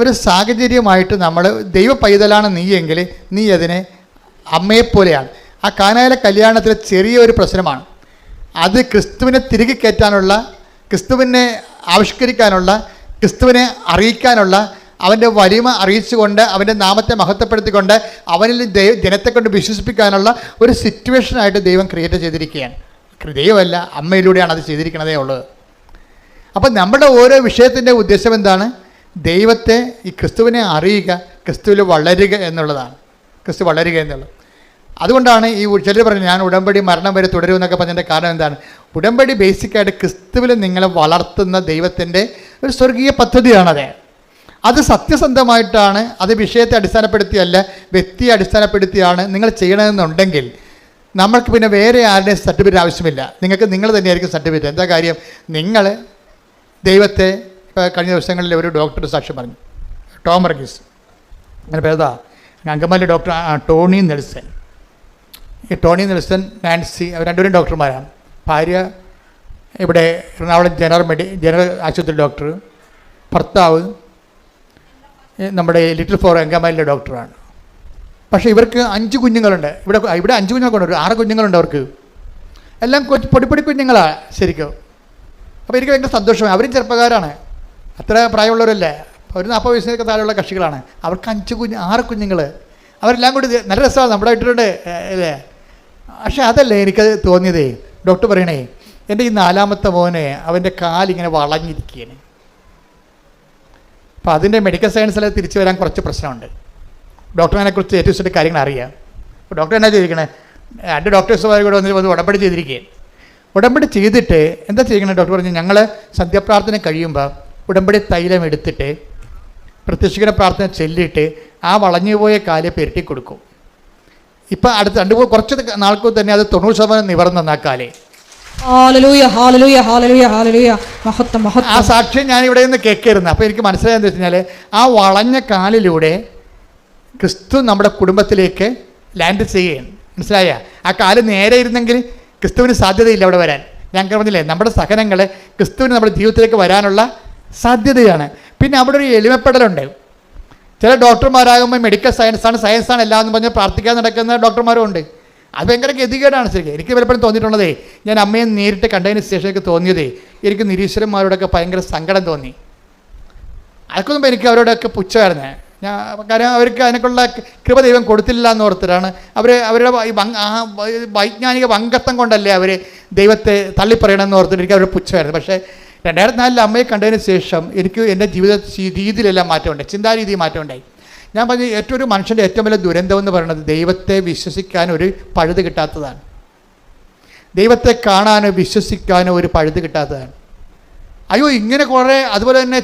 ഒരു സാഹചര്യമായിട്ട് നമ്മൾ ദൈവ പൈതലാണ് നീയെങ്കിൽ നീ അതിനെ അമ്മയെപ്പോലെയാണ്. ആ കാനായിലെ കല്യാണത്തിലെ ചെറിയൊരു പ്രശ്നമാണ് അത്. ക്രിസ്തുവിനെ തിരികെ കയറ്റാനുള്ള, ക്രിസ്തുവിനെ ആവിഷ്കരിക്കാനുള്ള, ക്രിസ്തുവിനെ അറിയിക്കാനുള്ള, അവൻ്റെ വലിമ അറിയിച്ചുകൊണ്ട് അവൻ്റെ നാമത്തെ മഹത്വപ്പെടുത്തിക്കൊണ്ട് അവനിൽ ജനത്തെ കൊണ്ട് വിശ്വസിപ്പിക്കാനുള്ള ഒരു സിറ്റുവേഷനായിട്ട് ദൈവം ക്രിയേറ്റ് ചെയ്തിരിക്കുകയാണ്. ദൈവമല്ല, അമ്മയിലൂടെയാണ് അത് ചെയ്തിരിക്കുന്നതേ ഉള്ളത്. അപ്പം നമ്മുടെ ഓരോ വിഷയത്തിൻ്റെ ഉദ്ദേശം എന്താണ്? ദൈവത്തെ, ഈ ക്രിസ്തുവിനെ അറിയുക, ക്രിസ്തുവിൽ വളരുക എന്നുള്ളതാണ്. ക്രിസ്തു വളരുക എന്നുള്ളത്. അതുകൊണ്ടാണ് ഈ ചിലർ പറഞ്ഞു ഞാൻ ഉടമ്പടി മരണം വരെ തുടരുമെന്നൊക്കെ പറഞ്ഞതിൻ്റെ കാരണം എന്താണ്? ഉടമ്പടി ബേസിക്കായിട്ട് ക്രിസ്തുവിൽ നിങ്ങളെ വളർത്തുന്ന ദൈവത്തിൻ്റെ ഒരു സ്വർഗീയ പദ്ധതിയാണത്. അത് സത്യസന്ധമായിട്ടാണ്, അത് വിഷയത്തെ അടിസ്ഥാനപ്പെടുത്തിയല്ല, വ്യക്തിയെ അടിസ്ഥാനപ്പെടുത്തിയാണ് നിങ്ങൾ ചെയ്യണമെന്നുണ്ടെങ്കിൽ നമ്മൾക്ക് പിന്നെ വേറെ ആരുടെയും സർട്ടിഫിക്കറ്റ് ആവശ്യമില്ല. നിങ്ങൾക്ക് നിങ്ങൾ തന്നെയായിരിക്കും സർട്ടിഫിക്കറ്റ്. എന്താ കാര്യം? നിങ്ങൾ ദൈവത്തെ, ഇപ്പോൾ കഴിഞ്ഞ ദിവസങ്ങളിൽ ഒരു ഡോക്ടർ സാക്ഷ്യം പറഞ്ഞു, ടോം വർഗീസ്, അങ്ങനെ പേതാ അങ്കമാലി ഡോക്ടർ ടോണി നെൽസൺ. ഈ ടോണി നെൽസൺ, നാൻസി, അവർ രണ്ടുപേരും ഡോക്ടർമാരാണ്. ഭാര്യ ഇവിടെ എറണാകുളം ജനറൽ ആശുപത്രി ഡോക്ടർ, ഭർത്താവ് നമ്മുടെ ലിറ്റിൽ ഫോർ അങ്കമാലിയിലെ ഡോക്ടറാണ്. പക്ഷേ ഇവർക്ക് 5 കുഞ്ഞുങ്ങളുണ്ട്. ഇവിടെ 5 കുഞ്ഞുങ്ങളുണ്ട്, 6 കുഞ്ഞുങ്ങളുണ്ട് അവർക്ക്. എല്ലാം പൊടിപ്പൊടി കുഞ്ഞുങ്ങളാണ് ശരിക്കും. അപ്പോൾ എനിക്ക് ഭയങ്കര സന്തോഷമായി. അവരും ചെറുപ്പക്കാരാണ്, അത്ര പ്രായമുള്ളവരല്ലേ, ഒരു 40 വയസ്സിനൊക്കെ താഴെയുള്ള കക്ഷികളാണ്. അവർക്ക് 6 കുഞ്ഞുങ്ങൾ. അവരെല്ലാം കൂടി നല്ല രസമാണ്, നമ്മുടെ വീട്ടിലുണ്ട് അല്ലേ. പക്ഷേ അതല്ലേ എനിക്കത് തോന്നിയതേ. ഡോക്ടർ പറയണേ, എൻ്റെ ഈ 4ാമത്തെ മോനെ അവൻ്റെ കാലിങ്ങനെ വളഞ്ഞിരിക്കുകയാണ്. അപ്പോൾ അതിൻ്റെ മെഡിക്കൽ സയൻസിൽ തിരിച്ചു വരാൻ കുറച്ച് പ്രശ്നമുണ്ട്. ഡോക്ടറിനെക്കുറിച്ച് ഏറ്റവും കാര്യങ്ങൾ അറിയാം. അപ്പോൾ ഡോക്ടർ എന്നാ ചെയ്തിരിക്കണേ? 2 ഡോക്ടേഴ്സുമാർ കൂടെ വന്ന് ഉടമ്പടി ചെയ്തിരിക്കുകയാണ്. ഉടമ്പടി ചെയ്തിട്ട് എന്താ ചെയ്യണം? ഡോക്ടർ പറഞ്ഞു, ഞങ്ങൾ സന്ധ്യാപ്രാർത്ഥന കഴിയുമ്പോൾ ഉടമ്പടി തൈലം എടുത്തിട്ട് പ്രത്യക്ഷീകരണ പ്രാർത്ഥന ചൊല്ലിയിട്ട് ആ വളഞ്ഞുപോയ കാല് പെരട്ടി കൊടുക്കും. ഇപ്പം അടുത്ത് കുറച്ച് നാൾക്ക് തന്നെ അത് 90% നിവർന്ന കാലേ. ഹല്ലേലൂയ, ഹല്ലേലൂയ, ഹല്ലേലൂയ, ഹല്ലേലൂയ. മഹത്വം, മഹത്വം. ആ സാക്ഷ്യം ഞാൻ ഇവിടെ നിന്ന് കേൾക്കരുന്നു. അപ്പോൾ എനിക്ക് മനസ്സിലായെന്ന് വെച്ച് കഴിഞ്ഞാൽ ആ വളഞ്ഞ കാലിലൂടെ ക്രിസ്തു നമ്മുടെ കുടുംബത്തിലേക്ക് ലാൻഡ് ചെയ്യുകയാണ്. മനസ്സിലായ? ആ കാല് നേരെ ഇരുന്നെങ്കിൽ ക്രിസ്തുവിന് സാധ്യതയില്ല അവിടെ വരാൻ. ഞാൻ പറഞ്ഞില്ലേ, നമ്മുടെ സഹനങ്ങൾ ക്രിസ്തുവിന് നമ്മുടെ ജീവിതത്തിലേക്ക് വരാനുള്ള സാധ്യതയാണ്. പിന്നെ അവിടെ ഒരു എളിമപ്പെടലുണ്ട്. ചില ഡോക്ടർമാരാകുമ്പോൾ മെഡിക്കൽ സയൻസാണ് എല്ലാം എന്ന് പറഞ്ഞ് പ്രാർത്ഥിക്കാൻ നടക്കുന്ന ഡോക്ടർമാരും ഉണ്ട്. അത് ഭയങ്കര ഗതികേടാണ് ശരിക്കും. എനിക്ക് പലപ്പോഴും തോന്നിയിട്ടുള്ളതേ, ഞാൻ അമ്മയെ നേരിട്ട് കണ്ടതിന് ശേഷം എനിക്ക് തോന്നിയതേ, എനിക്ക് നിരീശ്വരന്മാരോടൊക്കെ ഭയങ്കര സങ്കടം തോന്നി. അതൊക്കെ എനിക്ക് അവരോടൊക്കെ പുച്ഛമായിരുന്നു. കാരണം അവർക്ക് അതിനൊക്കെയുള്ള കൃപ ദൈവം കൊടുത്തില്ല എന്ന് ഓർത്തിട്ടാണ് അവരുടെ വൈജ്ഞാനിക വങ്കത്വം കൊണ്ടല്ലേ അവർ ദൈവത്തെ തള്ളിപ്പറയണമെന്ന് ഓർത്തിട്ട് എനിക്ക് അവരുടെ പുച്ഛമായിരുന്നു. പക്ഷേ 2004 അമ്മയെ കണ്ടതിന് ശേഷം എനിക്ക് എൻ്റെ ജീവിത രീതിയിലെല്ലാം മാറ്റമുണ്ടായി, ചിന്താരീതി മാറ്റമുണ്ടായി. ഞാൻ പറഞ്ഞു, ഒരു മനുഷ്യൻ്റെ ഏറ്റവും വലിയ ദുരന്തം എന്ന് പറയുന്നത് ദൈവത്തെ വിശ്വസിക്കാൻ ഒരു പഴുത് കിട്ടാത്തതാണ്. ദൈവത്തെ കാണാനോ വിശ്വസിക്കാനോ ഒരു പഴുത് കിട്ടാത്തതാണ്. അയ്യോ, ഇങ്ങനെ കുറേ. അതുപോലെ തന്നെ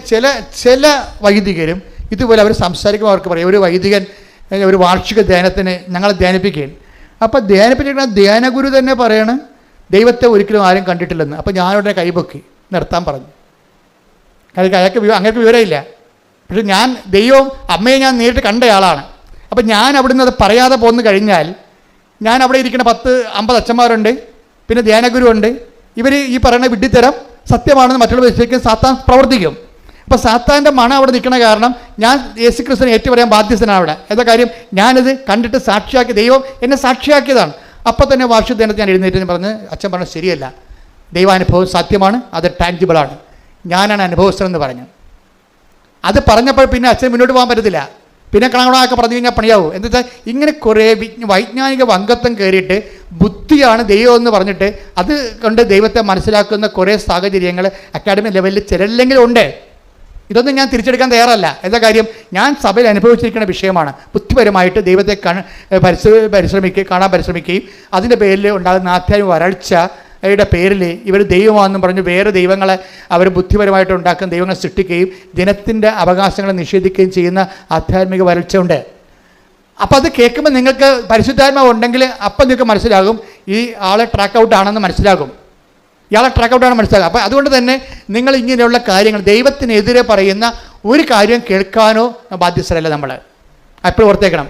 ചില വൈദികരും ഇതുപോലെ അവർ സംസാരിക്കുമ്പോൾ അവർക്ക് പറയും, ഒരു വൈദികൻ ഒരു വാർഷിക ധ്യാനത്തിന് ഞങ്ങളെ ധ്യാനിപ്പിക്കുകയാണ്. അപ്പോൾ ധ്യാനിപ്പിച്ചിരിക്കുന്ന ധ്യാനഗുരു തന്നെ പറയണം ദൈവത്തെ ഒരിക്കലും ആരും കണ്ടിട്ടില്ലെന്ന്. അപ്പോൾ ഞാനുടനെ കൈപൊക്കി നിർത്താൻ പറഞ്ഞു. കാരണം അങ്ങനെയൊക്കെ വിവരമില്ല. പക്ഷെ ദൈവവും അമ്മയെ ഞാൻ നേരിട്ട് കണ്ടയാളാണ്. അപ്പം ഞാൻ അവിടുന്ന് അത് പറയാതെ പോന്നു കഴിഞ്ഞാൽ, ഞാൻ അവിടെ ഇരിക്കുന്ന 10-50 അച്ഛന്മാരുണ്ട്, പിന്നെ ധ്യാനഗുരു ഉണ്ട്. ഇവർ ഈ പറയുന്ന വിഡ്ഢിത്തരം സത്യമാണെന്ന് മറ്റുള്ള വിശ്വസിക്കാൻ സാത്താൻ പ്രവർത്തിക്കും. അപ്പോൾ സാത്താൻ്റെ മണം അവിടെ നിൽക്കുന്ന കാരണം ഞാൻ യേശുക്രിസ്തുവിനെ ഏറ്റു പറയാൻ ബാധ്യസ്ഥനാണ് അവിടെ. എന്താ കാര്യം? ഞാനിത് കണ്ടിട്ട് സാക്ഷിയാക്കി, ദൈവം എന്നെ സാക്ഷിയാക്കിയതാണ്. അപ്പോൾ തന്നെ വാർഷിക ദിനത്തിൽ ഞാൻ എഴുന്നേറ്റ് പറഞ്ഞ് അച്ഛൻ പറഞ്ഞത് ശരിയല്ല, ദൈവാനുഭവം സത്യമാണ്, അത് ടാൻജിബിളാണ്, ഞാനാണ് അനുഭവസ്ഥനെന്ന് പറഞ്ഞു. അത് പറഞ്ഞപ്പോൾ പിന്നെ അച്ഛൻ മുന്നോട്ട് പോകാൻ പറ്റത്തില്ല. പിന്നെ കണക്കണമൊക്കെ പറഞ്ഞു കഴിഞ്ഞാൽ പണിയാവും. എന്താ വെച്ചാൽ ഇങ്ങനെ കുറേ വൈജ്ഞാനിക വങ്കത്വം കയറിയിട്ട് ബുദ്ധിയാണ് ദൈവം എന്ന് പറഞ്ഞിട്ട് അത് കൊണ്ട് ദൈവത്തെ മനസ്സിലാക്കുന്ന കുറേ സാഹചര്യങ്ങൾ അക്കാഡമിക് ലെവലിൽ ചിലരിലെങ്കിലും ഉണ്ട്. ഇതൊന്നും ഞാൻ തിരിച്ചെടുക്കാൻ തയ്യാറല്ല. എന്താ കാര്യം? ഞാൻ സഭയിൽ അനുഭവിച്ചിരിക്കുന്ന വിഷയമാണ്. ബുദ്ധിപരമായിട്ട് ദൈവത്തെ കാണാൻ പരിശ്രമിക്കുകയും അതിൻ്റെ പേരിൽ ഉണ്ടാകുന്ന ആധ്യാത്മിക വരൾച്ചയുടെ പേരിൽ ഇവർ ദൈവമാണെന്നും പറഞ്ഞ് വേറെ ദൈവങ്ങളെ അവർ ബുദ്ധിപരമായിട്ട് ഉണ്ടാക്കുന്ന ദൈവങ്ങളെ സൃഷ്ടിക്കുകയും ജനത്തിൻ്റെ അവകാശങ്ങളെ നിഷേധിക്കുകയും ചെയ്യുന്ന ആധ്യാത്മിക വരൾച്ച ഉണ്ട്. അപ്പോൾ അത് കേൾക്കുമ്പോൾ നിങ്ങൾക്ക് പരിശുദ്ധാത്മാവ് ഉണ്ടെങ്കിൽ അപ്പം നിങ്ങൾക്ക് മനസ്സിലാകും ഈ ആളെ ട്രാക്ക് ഔട്ട് ആണെന്ന് മനസ്സിലാകും, ഇയാളെ ട്രാക്ക് ഔട്ടാണ് മനസ്സിലാക്കുക. അപ്പോൾ അതുകൊണ്ട് തന്നെ നിങ്ങൾ ഇങ്ങനെയുള്ള കാര്യങ്ങൾ, ദൈവത്തിനെതിരെ പറയുന്ന ഒരു കാര്യം കേൾക്കാനോ ബാധ്യസ്ഥരല്ല നമ്മൾ. എപ്പോഴും ഓർത്തേക്കണം.